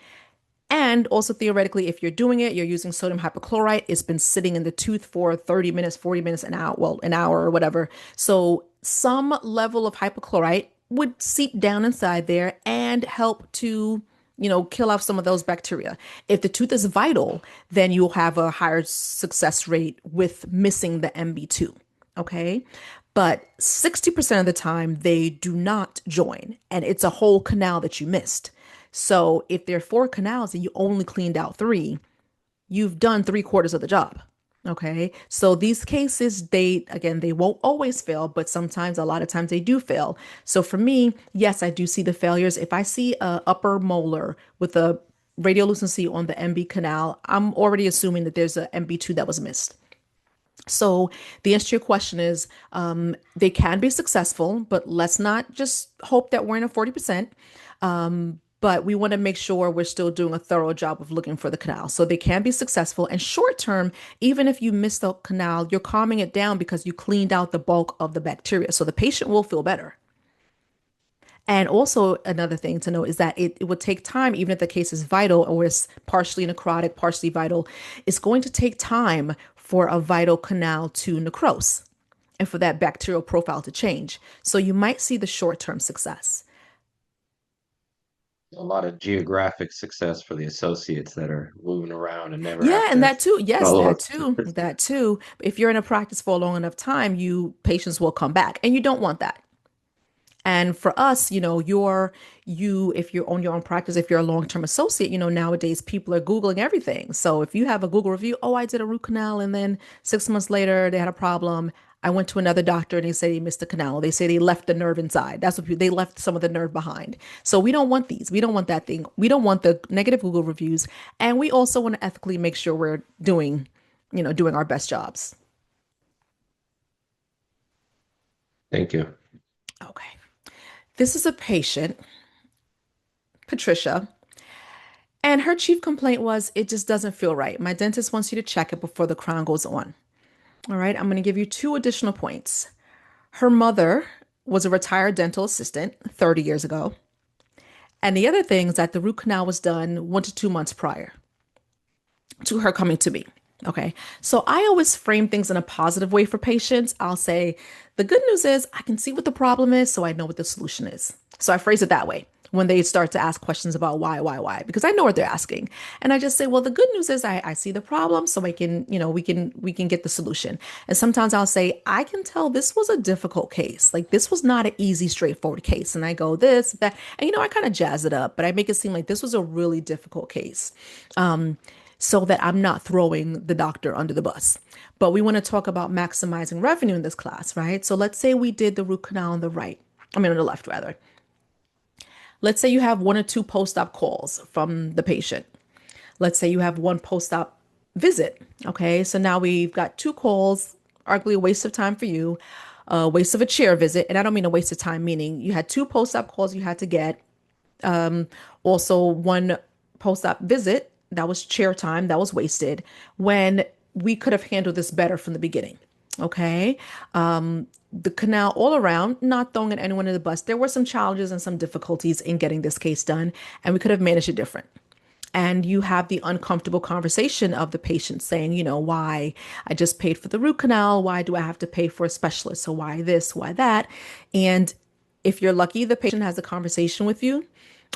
And also theoretically, if you're doing it, you're using sodium hypochlorite. It's been sitting in the tooth for 30 minutes, 40 minutes, an hour, well, an hour or whatever. So some level of hypochlorite would seep down inside there and help to, kill off some of those bacteria. If the tooth is vital, then you'll have a higher success rate with missing the MB2. Okay. But 60% of the time, they do not join, and it's a whole canal that you missed. So if there are four canals and you only cleaned out three, you've done three-quarters of the job. Okay. So these cases, they won't always fail, but sometimes, a lot of times, they do fail. So for me, yes, I do see the failures. If I see a upper molar with a radiolucency on the MB canal, I'm already assuming that there's a MB2 that was missed. So the answer to your question is they can be successful, but let's not just hope that we're in a 40%. But we want to make sure we're still doing a thorough job of looking for the canal. So they can be successful. And short term, even if you miss the canal, you're calming it down because you cleaned out the bulk of the bacteria. So the patient will feel better. And also, another thing to note is that it would take time, even if the case is vital or it's partially necrotic, partially vital, it's going to take time for a vital canal to necrose and for that bacterial profile to change. So you might see the short term success. A lot of geographic success for the associates that are moving around and never have Yeah, and to that too. Yes, follow that up. too. That too. If you're in a practice for a long enough time, you patients will come back, and you don't want that. And for us, if you're on your own practice, if you're a long-term associate, nowadays people are Googling everything. So if you have a Google review, oh, I did a root canal, and then 6 months later they had a problem. I went to another doctor and they say they missed the canal. They say they left the nerve inside. That's what they left some of the nerve behind. So we don't want these. We don't want that thing. We don't want the negative Google reviews. And we also want to ethically make sure we're doing our best jobs. Thank you. Okay. This is a patient, Patricia. And her chief complaint was, it just doesn't feel right. My dentist wants you to check it before the crown goes on. All right, I'm going to give you two additional points. Her mother was a retired dental assistant 30 years ago. And the other thing is that the root canal was done 1 to 2 months prior to her coming to me. Okay. So I always frame things in a positive way for patients. I'll say, the good news is I can see what the problem is, so I know what the solution is. So I phrase it that way when they start to ask questions about why, because I know what they're asking. And I just say, well, the good news is I see the problem, so I can, we can get the solution. And sometimes I'll say, I can tell this was a difficult case. Like this was not an easy, straightforward case. And I go, this, that, and I kind of jazz it up, but I make it seem like this was a really difficult case. So that I'm not throwing the doctor under the bus. But we want to talk about maximizing revenue in this class, right? So let's say we did the root canal on the right, on the left rather. Let's say you have 1 or 2 post-op calls from the patient. Let's say you have 1 post-op visit. Okay, so now we've got 2 calls, arguably a waste of time for you, a waste of a chair visit. And I don't mean a waste of time, meaning you had 2 post-op calls you had to get, also 1 post-op visit that was chair time that was wasted when we could have handled this better from the beginning. Okay. The canal all around, not throwing anyone in the bus. There were some challenges and some difficulties in getting this case done, and we could have managed it different. And you have the uncomfortable conversation of the patient saying, why I just paid for the root canal. Why do I have to pay for a specialist? So why this, why that? And if you're lucky, the patient has a conversation with you.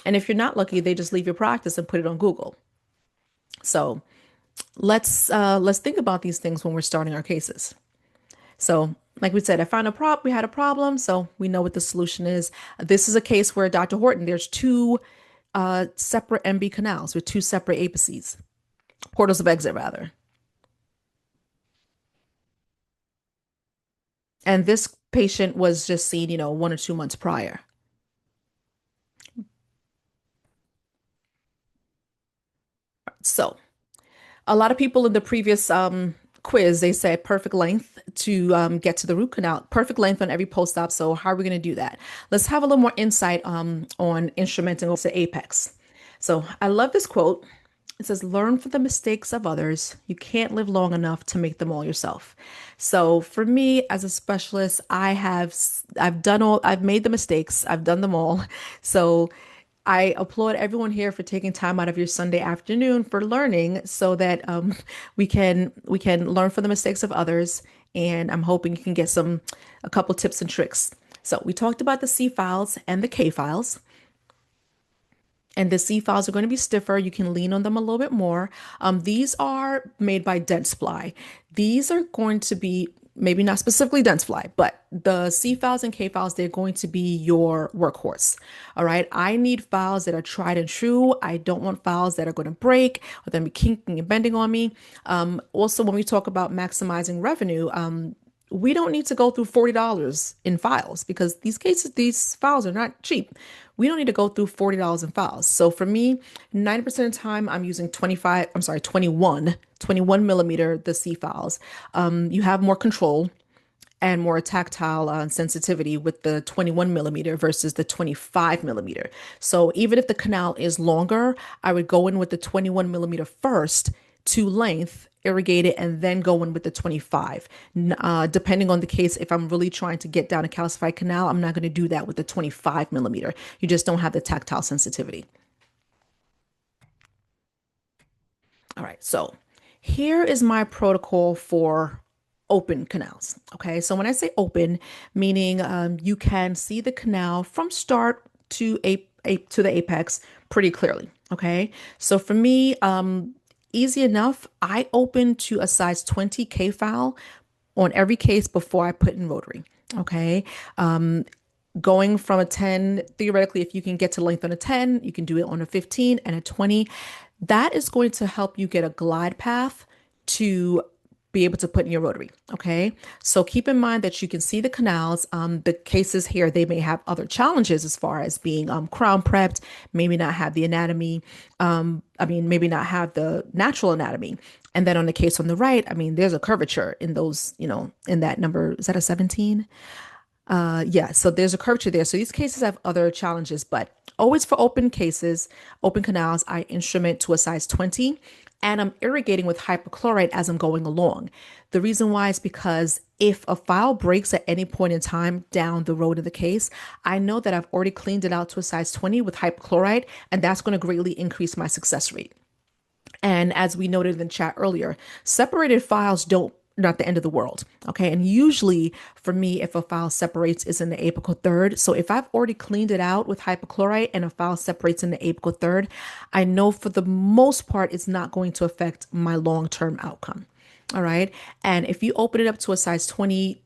And if you're not lucky, they just leave your practice and put it on Google. So let's think about these things when we're starting our cases. So, like we said, we had a problem, so we know what the solution is. This is a case where Dr. Horton, there's 2 separate MB canals with 2 separate apices, portals of exit rather. And this patient was just seen, 1 or 2 months prior. So, a lot of people in the previous quiz, they said perfect length to get to the root canal, perfect length on every post-op. So how are we going to do that? Let's have a little more insight on instrumenting to apex. So I love this quote. It says, learn from the mistakes of others. You can't live long enough to make them all yourself. So for me as a specialist, I've made the mistakes. I've done them all. So I applaud everyone here for taking time out of your Sunday afternoon for learning so that we can learn from the mistakes of others. And I'm hoping you can get a couple tips and tricks. So we talked about the C files and the K files. And the C files are going to be stiffer. You can lean on them a little bit more. These are made by Dentsply. These are going to be maybe not specifically Dentsply, but the C files and K files, they're going to be your workhorse. All right. I need files that are tried and true. I don't want files that are going to break or then be kinking and bending on me. Also, when we talk about maximizing revenue, we don't need to go through $40 in files because these files are not cheap. We don't need to go through $40 in files. So for me, 90% of the time I'm using 25, I'm sorry, 21 millimeter, the C files. You have more control and more tactile sensitivity with the 21 millimeter versus the 25 millimeter. So even if the canal is longer, I would go in with the 21 millimeter first to length, irrigate it, and then go in with the 25. Depending on the case, if I'm really trying to get down a calcified canal, I'm not going to do that with the 25 millimeter. You just don't have the tactile sensitivity. All right, so here is my protocol for open canals. Okay, so when I say open, meaning you can see the canal from start to to the apex pretty clearly. Okay, so for me, easy enough. I open to a size 20K file on every case before I put in rotary. Okay, going from a 10, theoretically, if you can get to length on a 10, you can do it on a 15 and a 20. That is going to help you get a glide path to be able to put in your rotary. Okay. So keep in mind that you can see the canals. The cases here, they may have other challenges as far as being crown prepped, maybe not have the anatomy. Maybe not have the natural anatomy. And then on the case on the right, there's a curvature in those, in that number. Is that a 17? Yeah, so there's a curvature there. So these cases have other challenges, but always for open cases, open canals, I instrument to a size 20 and I'm irrigating with hypochlorite as I'm going along. The reason why is because if a file breaks at any point in time down the road of the case, I know that I've already cleaned it out to a size 20 with hypochlorite, and that's going to greatly increase my success rate. And as we noted in chat earlier, separated files don't not the end of the world. Okay. And usually for me, if a file separates is in the apical third. So if I've already cleaned it out with hypochlorite and a file separates in the apical third, I know for the most part it's not going to affect my long-term outcome. All right. And if you open it up to a size 20,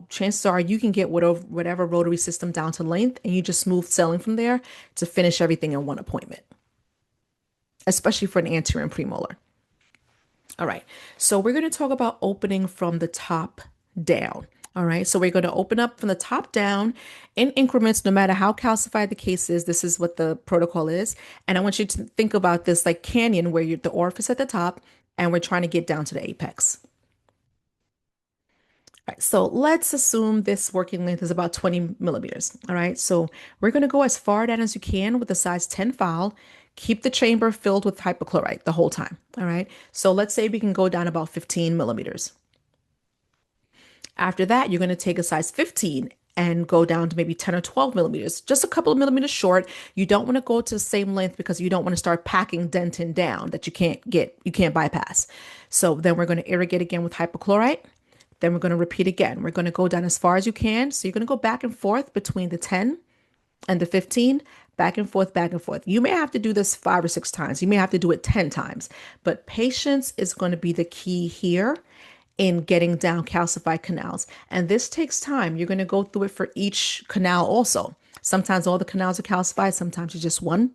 chances are you can get whatever rotary system down to length and you just smooth selling from there to finish everything in one appointment, especially for an anterior and premolar. All right. So we're going to talk about opening from the top down. All right. So we're going to open up from the top down in increments, no matter how calcified the case is. This is what the protocol is. And I want you to think about this like canyon where you're the orifice at the top and we're trying to get down to the apex. All right, so let's assume this working length is about 20 millimeters. All right, so we're going to go as far down as you can with a size 10 file. Keep the chamber filled with hypochlorite the whole time. All right, so let's say we can go down about 15 millimeters. After that, you're going to take a size 15 and go down to maybe 10 or 12 millimeters, just a couple of millimeters short. You don't want to go to the same length because you don't want to start packing dentin down that you can't bypass. So then we're going to irrigate again with hypochlorite. Then we're going to repeat again. We're going to go down as far as you can. So you're going to go back and forth between the 10 and the 15, back and forth, back and forth. You may have to do this 5 or 6 times. You may have to do it 10 times, but patience is going to be the key here in getting down calcified canals. And this takes time. You're going to go through it for each canal also. Sometimes all the canals are calcified, sometimes it's just one,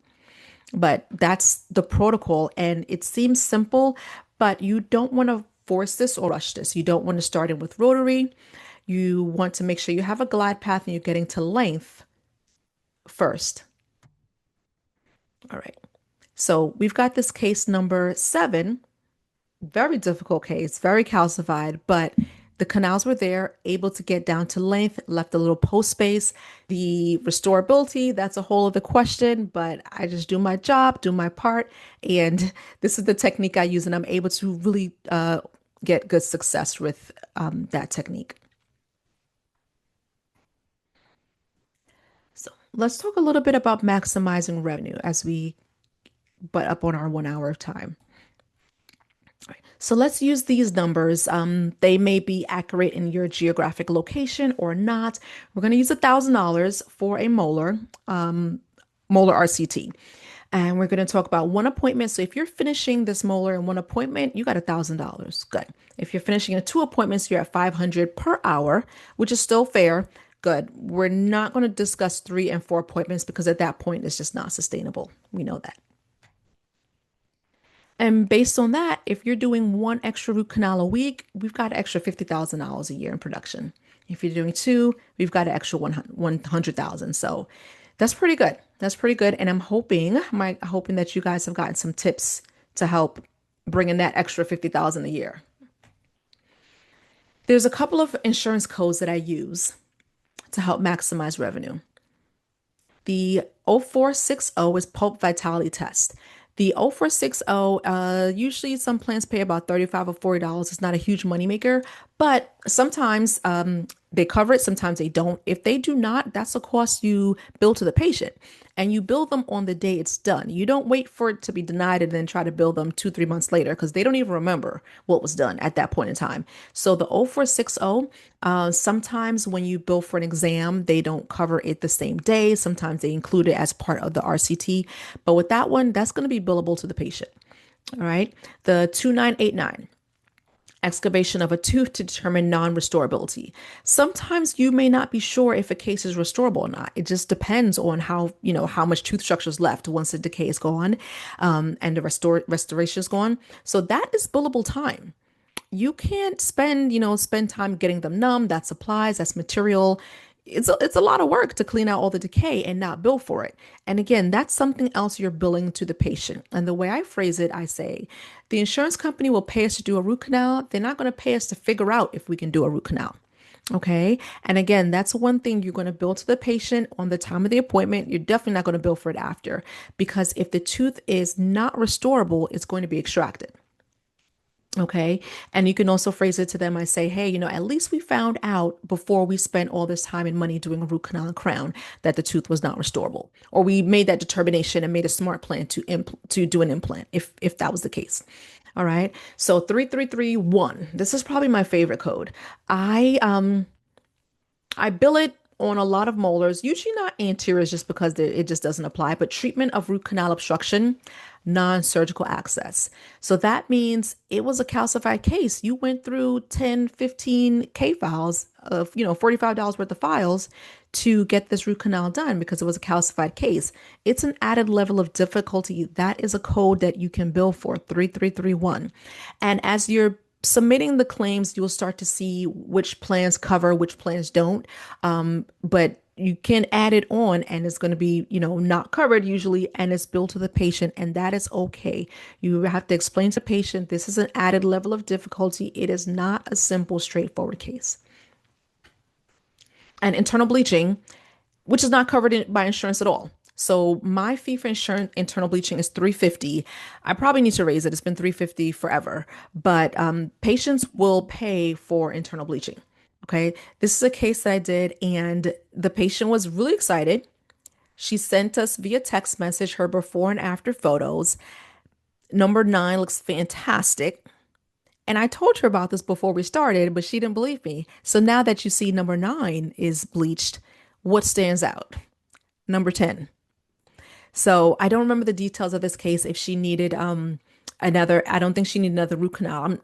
but that's the protocol. And it seems simple, but you don't want to force this or rush this. You don't want to start in with rotary. You want to make sure you have a glide path and you're getting to length first. All right. So we've got this case number 7. Very difficult case, very calcified, but the canals were there, able to get down to length, left a little post space. The restorability, that's a whole other question, but I just do my job, do my part. And this is the technique I use, and I'm able to really get good success with that technique. So let's talk a little bit about maximizing revenue as we butt up on our 1 hour of time. So let's use these numbers. They may be accurate in your geographic location or not. We're going to use $1,000 for a molar, molar RCT. And we're going to talk about one appointment. So if you're finishing this molar in one appointment, you got $1,000. Good. If you're finishing in 2 appointments, you're at 500 per hour, which is still fair. Good. We're not going to discuss 3 and 4 appointments because at that point, it's just not sustainable. We know that. And based on that, if you're doing one extra root canal a week, we've got an extra $50,000 a year in production. If you're doing two, we've got an extra 100,000. So that's pretty good. That's pretty good. And I'm hoping that you guys have gotten some tips to help bring in that extra 50,000 a year. There's a couple of insurance codes that I use to help maximize revenue. The 0460 is pulp vitality test. The 0460, usually some plans pay about 35 or $40. It's not a huge moneymaker, but sometimes they cover it, sometimes they don't. If they do not, that's a cost you bill to the patient. And you bill them on the day it's done. You don't wait for it to be denied and then try to bill them 2, 3 months later because they don't even remember what was done at that point in time. So the 0460, sometimes when you bill for an exam, they don't cover it the same day. Sometimes they include it as part of the RCT. But with that one, that's going to be billable to the patient. All right. The 2989, excavation of a tooth to determine non-restorability. Sometimes you may not be sure if a case is restorable or not. It just depends on how much tooth structure is left once the decay is gone, and the restoration is gone. So that is billable time. You can't spend time getting them numb. That's supplies, that's material. It's a lot of work to clean out all the decay and not bill for it. And again, that's something else you're billing to the patient. And the way I phrase it, I say, the insurance company will pay us to do a root canal. They're not going to pay us to figure out if we can do a root canal. Okay. And again, that's one thing you're going to bill to the patient on the time of the appointment. You're definitely not going to bill for it after, because if the tooth is not restorable, it's going to be extracted. Okay. And you can also phrase it to them. I say, hey, at least we found out before we spent all this time and money doing a root canal and crown that the tooth was not restorable. Or we made that determination and made a smart plan to do an implant if that was the case. All right. So 3331. This is probably my favorite code. I bill it on a lot of molars, usually not anteriors just because it just doesn't apply, but treatment of root canal obstruction, non-surgical access. So that means it was a calcified case. You went through 10, 15 K files of, $45 worth of files to get this root canal done because it was a calcified case. It's an added level of difficulty. That is a code that you can bill for, 3331. And as you're submitting the claims, you'll start to see which plans cover, which plans don't. But you can add it on and it's going to be, not covered usually, and it's billed to the patient, and that is okay. You have to explain to the patient this is an added level of difficulty. It is not a simple, straightforward case. And internal bleaching, which is not covered by insurance at all. So my fee for insurance internal bleaching is 350. I probably need to raise it. It's been 350 forever, but patients will pay for internal bleaching. Okay, this is a case that I did, and the patient was really excited. She sent us via text message her before and after photos. Number nine looks fantastic. And I told her about this before we started, but she didn't believe me. So now that you see number nine is bleached, what stands out? Number 10. So I don't remember the details of this case if she needed I don't think she needed another root canal.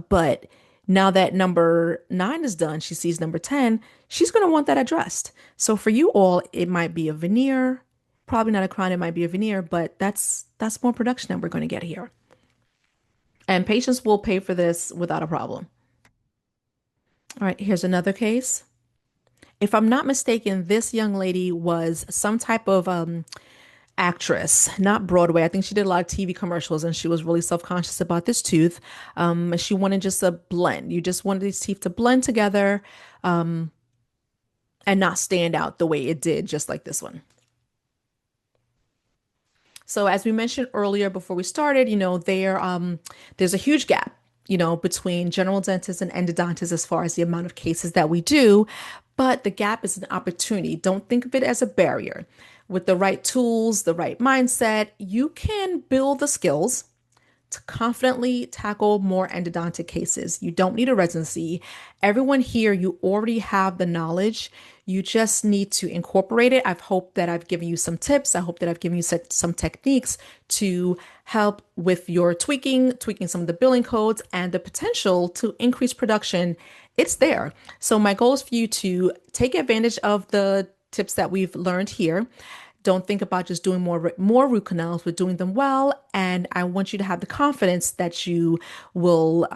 But now that number 9 is done, she sees number 10, she's going to want that addressed. So for you all, it might be a veneer, probably not a crown, it might be a veneer, but that's more production that we're going to get here. And patients will pay for this without a problem. All right, here's another case. If I'm not mistaken, this young lady was some type of actress, not Broadway. I think she did a lot of TV commercials, and she was really self-conscious about this tooth. She wanted just a blend. You just wanted these teeth to blend together, and not stand out the way it did, just like this one. So as we mentioned earlier before we started, there's a huge gap, between general dentists and endodontists as far as the amount of cases that we do, but the gap is an opportunity. Don't think of it as a barrier. With the right tools, the right mindset, you can build the skills to confidently tackle more endodontic cases. You don't need a residency. Everyone here, you already have the knowledge. You just need to incorporate it. I've hoped that I've given you some tips. I hope that I've given you some techniques to help with your tweaking some of the billing codes and the potential to increase production. It's there. So my goal is for you to take advantage of the tips that we've learned here. Don't think about just doing more root canals, but doing them well. And I want you to have the confidence that you will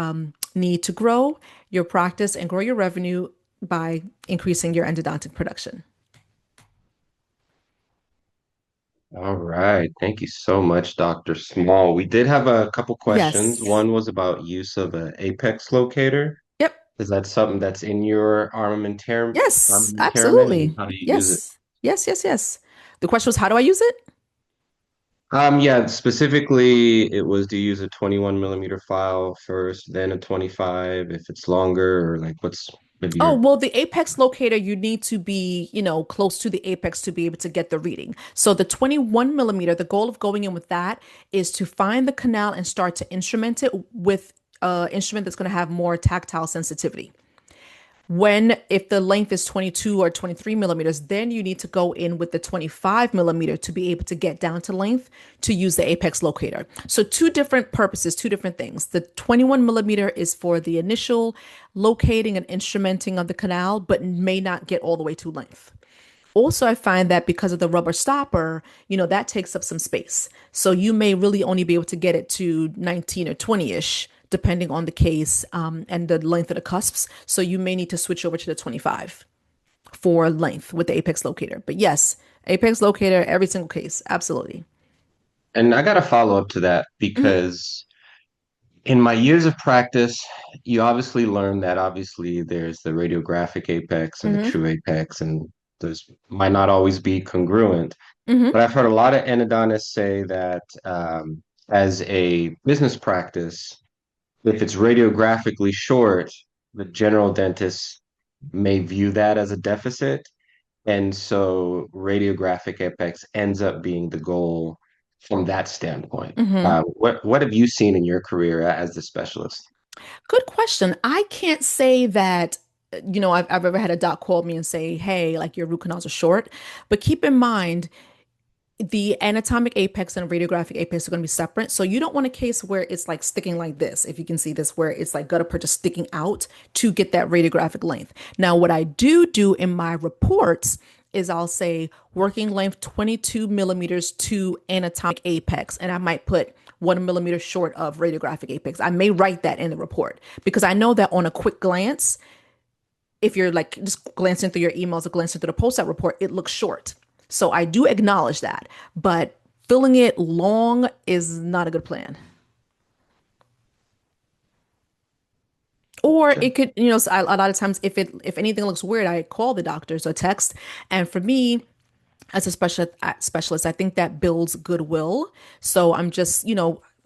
need to grow your practice and grow your revenue by increasing your endodontic production. All right. Thank you so much, Dr. Small. We did have a couple questions. Yes. One was about use of an apex locator. Yep. Is that something that's in your Yes, armamentarium, and absolutely. how do you use it? Yes. Yes, yes, yes. The question was, how do I use it? Yeah, specifically, it was, do you use a 21 millimeter file first, then a 25 if it's longer, or like what's maybe Oh, your. well, the apex locator, you need to be, close to the apex to be able to get the reading. So the 21 millimeter, the goal of going in with that is to find the canal and start to instrument it with an instrument that's going to have more tactile sensitivity. If the length is 22 or 23 millimeters, then you need to go in with the 25 millimeter to be able to get down to length to use the apex locator. So, two different purposes, two different things. The 21 millimeter is for the initial locating and instrumenting of the canal, but may not get all the way to length. Also, I find that because of the rubber stopper, that takes up some space. So you may really only be able to get it to 19 or 20-ish, depending on the case and the length of the cusps. So you may need to switch over to the 25 for length with the apex locator. But yes, apex locator, every single case. Absolutely. And I got to follow up to that Hmm. because in my years of practice, you obviously learn that obviously there's the radiographic apex and the Hmm. true apex, and those might not always be congruent. Hmm. But I've heard a lot of endodontists say that as a business practice, if it's radiographically short, the general dentist may view that as a deficit. And so radiographic apex ends up being the goal from that standpoint. Hmm. What have you seen in your career as the specialist? Good question. I can't say that, I've ever had a doc call me and say, hey, like your root canals are short. But keep in mind, the anatomic apex and radiographic apex are going to be separate. So you don't want a case where it's like sticking like this. If you can see this, where it's like gutta percha sticking out to get that radiographic length. Now, what I do in my reports is I'll say working length 22 millimeters to anatomic apex, and I might put 1 millimeter short of radiographic apex. I may write that in the report because I know that on a quick glance, if you're like just glancing through your emails or glancing through the post-op report, it looks short. So I do acknowledge that, but filling it long is not a good plan. Or Sure. it could, a lot of times if anything looks weird, I call the doctors or text. And for me, as a specialist, I think that builds goodwill. So I'm just,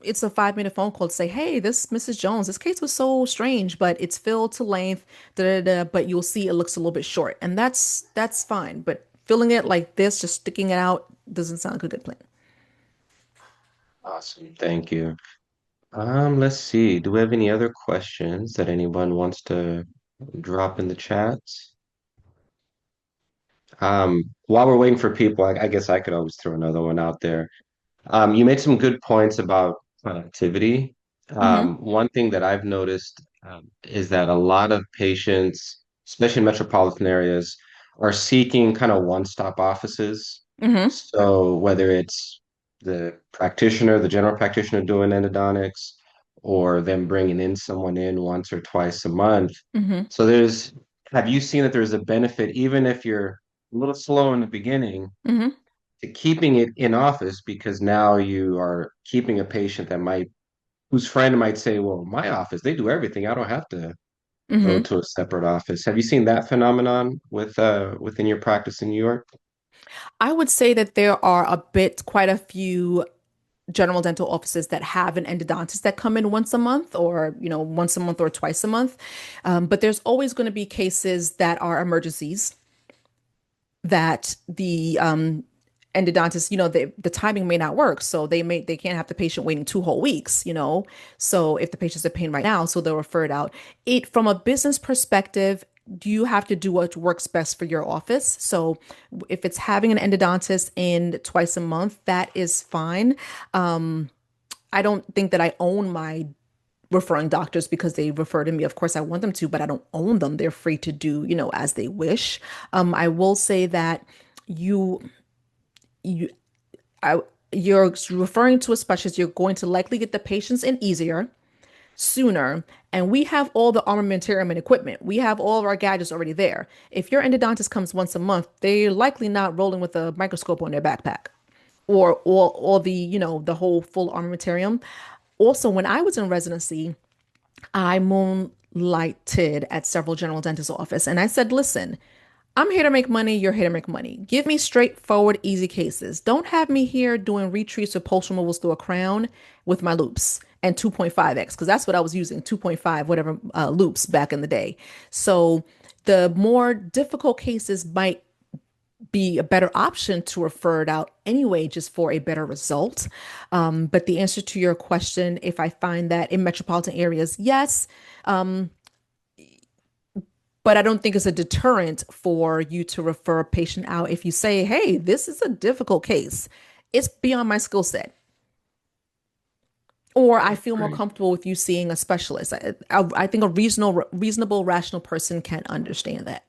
it's a 5 minute phone call to say, hey, this Mrs. Jones, this case was so strange, but it's filled to length, da, da, da, but you'll see it looks a little bit short. And that's fine. But filling it like this, just sticking it out, doesn't sound like a good plan. Awesome. Thank you. Let's see. Do we have any other questions that anyone wants to drop in the chats? While we're waiting for people, I guess I could always throw another one out there. You made some good points about connectivity. Mm-hmm. One thing that I've noticed is that a lot of patients, especially in metropolitan areas, are seeking kind of one-stop offices. Mm-hmm. So whether it's the practitioner, the general practitioner doing endodontics, or them bringing in someone in once or twice a month. Mm-hmm. So have you seen that there's a benefit, even if you're a little slow in the beginning, Mm-hmm. to keeping it in office because now you are keeping a patient whose friend might say, well, my office, they do everything. I don't have to go Mm-hmm. to a separate office. Have you seen that phenomenon within your practice in New York? I would say that there are quite a few general dental offices that have an endodontist that come in once a month or once a month or twice a month, but there's always going to be cases that are emergencies that the endodontist, the timing may not work, so they can't have the patient waiting 2 whole weeks. So if the patient's in pain right now, so they'll refer it out. It From a business perspective, you have to do what works best for your office. So if it's having an endodontist in twice a month, that is fine. I don't think that I own my referring doctors because they refer to me. Of course, I want them to, but I don't own them. They're free to do, as they wish. I will say that you you I, you're referring to a specialist, you're going to likely get the patients in easier, sooner, and we have all the armamentarium and equipment. We have all of our gadgets already there. If your endodontist comes once a month, they're likely not rolling with a microscope on their backpack or all the, the whole full armamentarium. Also, when I was in residency, I moonlighted at several general dentist office and I said, listen, I'm here to make money. You're here to make money. Give me straightforward, easy cases. Don't have me here doing retreats or post removals through a crown with my loops and 2.5x, because that's what I was using, 2.5, whatever loops back in the day. So the more difficult cases might be a better option to refer it out anyway, just for a better result. But the answer to your question, if I find that in metropolitan areas, yes. But I don't think it's a deterrent for you to refer a patient out if you say, hey, this is a difficult case. It's beyond my skill set. Or I feel more Great. comfortable with you seeing a specialist. I think a reasonable, rational person can understand that.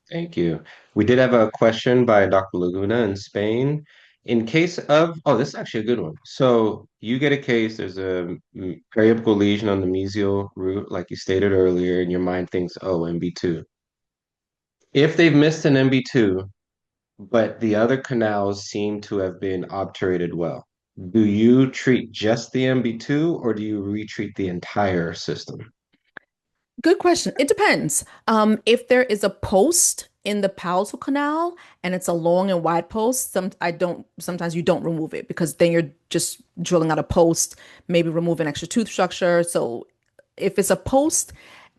Thank you. We did have a question by Dr. Laguna in Spain. In case of, oh, this is actually a good one. So you get a case, there's a periapical lesion on the mesial root, like you stated earlier, and your mind thinks, oh, MB2. If they've missed an MB2, but the other canals seem to have been obturated well, do you treat just the MB2 or do you retreat the entire system? Good question. It depends. If there is a post in the palatal canal and it's a long and wide post, sometimes you don't remove it because then you're just drilling out a post, maybe remove an extra tooth structure. So if it's a post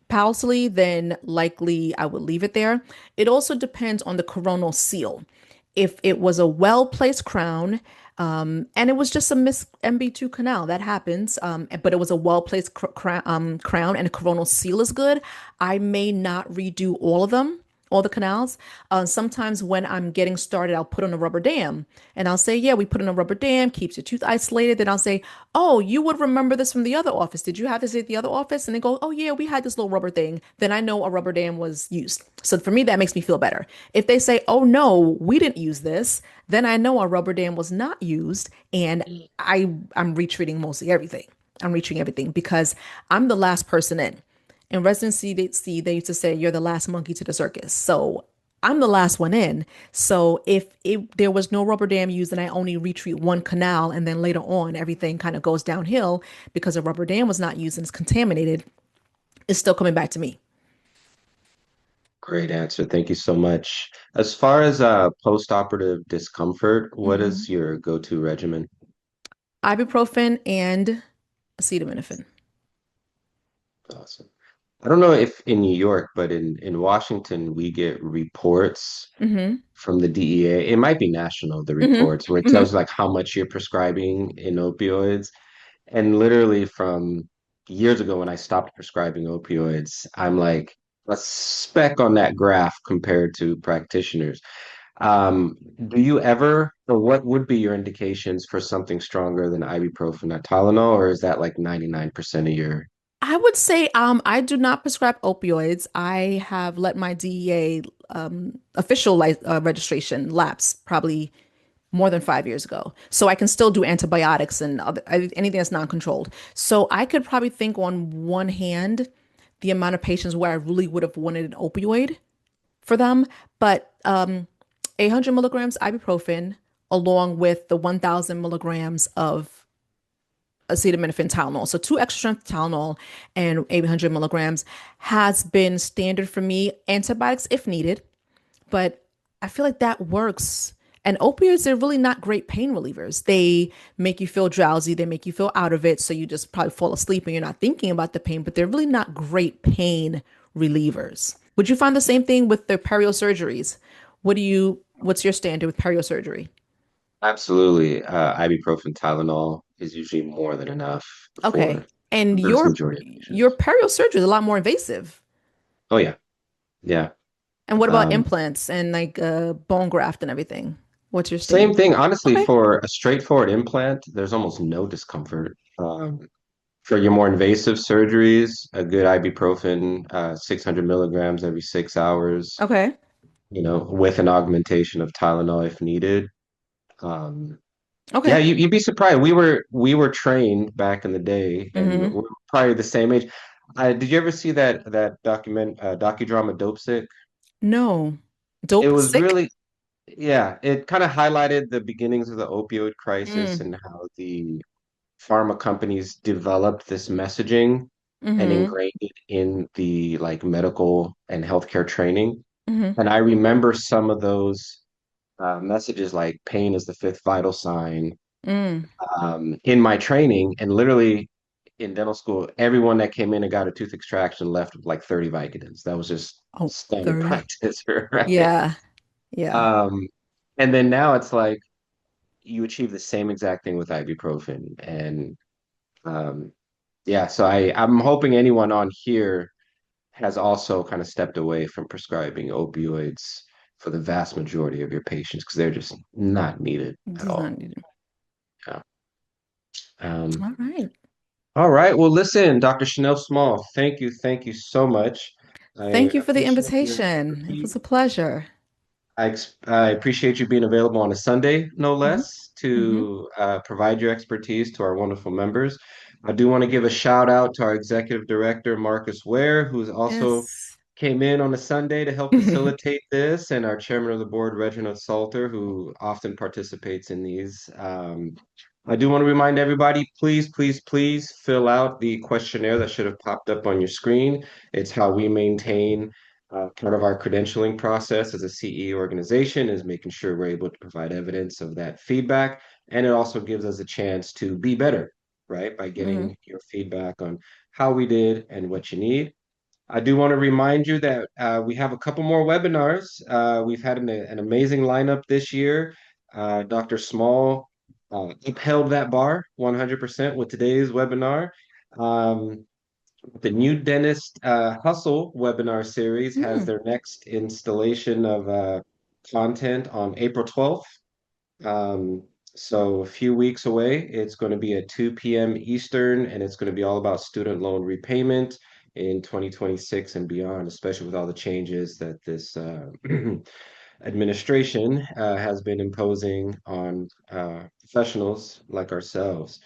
palatally, then likely I would leave it there. It also depends on the coronal seal. If it was a well-placed crown, and it was just a miss MB2 canal, that happens, but it was a well-placed crown and a coronal seal is good, I may not redo all of them, all the canals. Sometimes when I'm getting started, I'll put on a rubber dam and I'll say, yeah, we put in a rubber dam, keeps your tooth isolated. Then I'll say, oh, you would remember this from the other office. Did you have this at the other office? And they go, oh, yeah, we had this little rubber thing. Then I know a rubber dam was used. So for me, that makes me feel better. If they say, oh, no, we didn't use this, then I know a rubber dam was not used. And I'm retreating mostly everything. I'm retreating everything because I'm the last person in. In residency, they used to say you're the last monkey to the circus. So I'm the last one in. So if there was no rubber dam used and I only retreat one canal and then later on everything kind of goes downhill because a rubber dam was not used and it's contaminated, it's still coming back to me. Great answer. Thank you so much. As far as post-operative discomfort, what Hmm. is your go-to regimen? Ibuprofen and acetaminophen. Awesome. I don't know if in New York, but in Washington, we get reports Hmm. from the DEA. It might be national, the Hmm. reports, where it Hmm. tells you like how much you're prescribing in opioids. And literally from years ago when I stopped prescribing opioids, I'm like a speck on that graph compared to practitioners. Um, do you ever, or what would be your indications for something stronger than ibuprofen or Tylenol, or is that like 99% of your? I would say I do not prescribe opioids. I have let my DEA official registration lapse probably more than 5 years ago. So I can still do antibiotics and anything that's non-controlled. So I could probably think on one hand the amount of patients where I really would have wanted an opioid for them, but 800 milligrams ibuprofen along with the 1,000 milligrams of acetaminophen Tylenol. So two extra strength Tylenol and 800 milligrams has been standard for me. Antibiotics if needed, but I feel like that works. And opioids, they're really not great pain relievers. They make you feel drowsy, they make you feel out of it. So you just probably fall asleep and you're not thinking about the pain, but they're really not great pain relievers. Would you find the same thing with the perio surgeries? What's your standard with perio surgery? Absolutely. Ibuprofen, Tylenol is usually more than enough Okay. for And the vast your majority of your patients. perio surgery is a lot more invasive. Oh yeah, yeah. And what about Um, implants and like bone graft and everything? What's your Same stand? thing, honestly, Okay. for a straightforward implant, there's almost no discomfort. For your more invasive surgeries, a good ibuprofen, 600 milligrams every 6 hours. Okay. with an augmentation of Tylenol if needed. Um, yeah, Okay. you'd be surprised. We were trained back in the day, and Mm-hmm. we're probably the same age. Did you ever see that docudrama Dope Sick? No. It Dope was sick? really, yeah, it kind of highlighted the beginnings of the opioid crisis Mm. and how the pharma companies developed this messaging and Mm-hmm. ingrained it in the like medical and healthcare training. Mm-hmm. And I remember some of those messages like pain is the fifth vital sign Mm. in my training. And literally in dental school, everyone that came in and got a tooth extraction left with like 30 Vicodins. That was just Oh, standard 30. practice, right? Yeah. Yeah. Um, and then now it's like you achieve the same exact thing with ibuprofen. And um, yeah, so I'm hoping anyone on here has also kind of stepped away from prescribing opioids for the vast majority of your patients because they're just not needed at Does all. not need it. Yeah. Um, All right. all right. Well, listen, Dr. Chanel Small, thank you so much. I Thank you for the appreciate your invitation. It expertise. was a pleasure. I appreciate you being available on a Sunday, no Hmm. less, Hmm. to provide your expertise to our wonderful members. I do want to give a shout out to our executive director, Marcus Ware, who's also Yes. came in on a Sunday to help facilitate this, and our chairman of the board, Reginald Salter, who often participates in these. I do want to remind everybody, please, please, please fill out the questionnaire that should have popped up on your screen. It's how we maintain part of our credentialing process as a CE organization is making sure we're able to provide evidence of that feedback. And it also gives us a chance to be better, right? By Hmm. getting your feedback on how we did and what you need. I do want to remind you that we have a couple more webinars. We've had an amazing lineup this year. Dr. Small upheld that bar 100% with today's webinar. Um, the New Dentist Hustle webinar series has Mm. their next installation of content on April 12th. Um, so a few weeks away, it's going to be at 2 p.m. Eastern, and it's going to be all about student loan repayment in 2026 and beyond, especially with all the changes that this administration has been imposing on professionals like ourselves.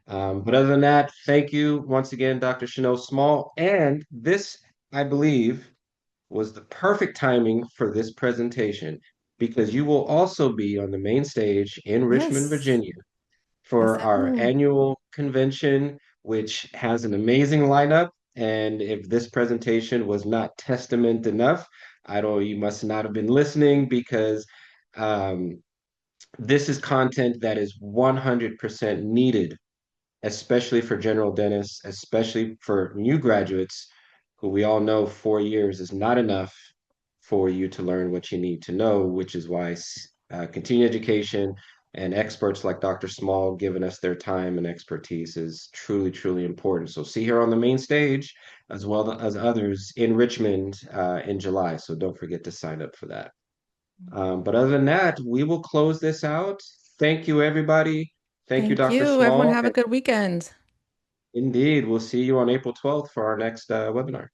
But other than that, thank you once again, Dr. Chanel Small. And this, I believe, was the perfect timing for this presentation because you will also be on the main stage in Richmond, Yes. Virginia Yes, for I our will. annual convention, which has an amazing lineup. And if this presentation was not testament enough, I don't, you must not have been listening because um, this is content that is 100% needed, especially for general dentists, especially for new graduates who we all know 4 years is not enough for you to learn what you need to know, which is why continuing education and experts like Dr. Small giving us their time and expertise is truly, truly important. So see her on the main stage as well as others in Richmond in July. So don't forget to sign up for that. But other than that, we will close this out. Thank you, everybody. Thank you, Thank Dr. you. Everyone Small. have a good weekend. Indeed, we'll see you on April 12th for our next webinar.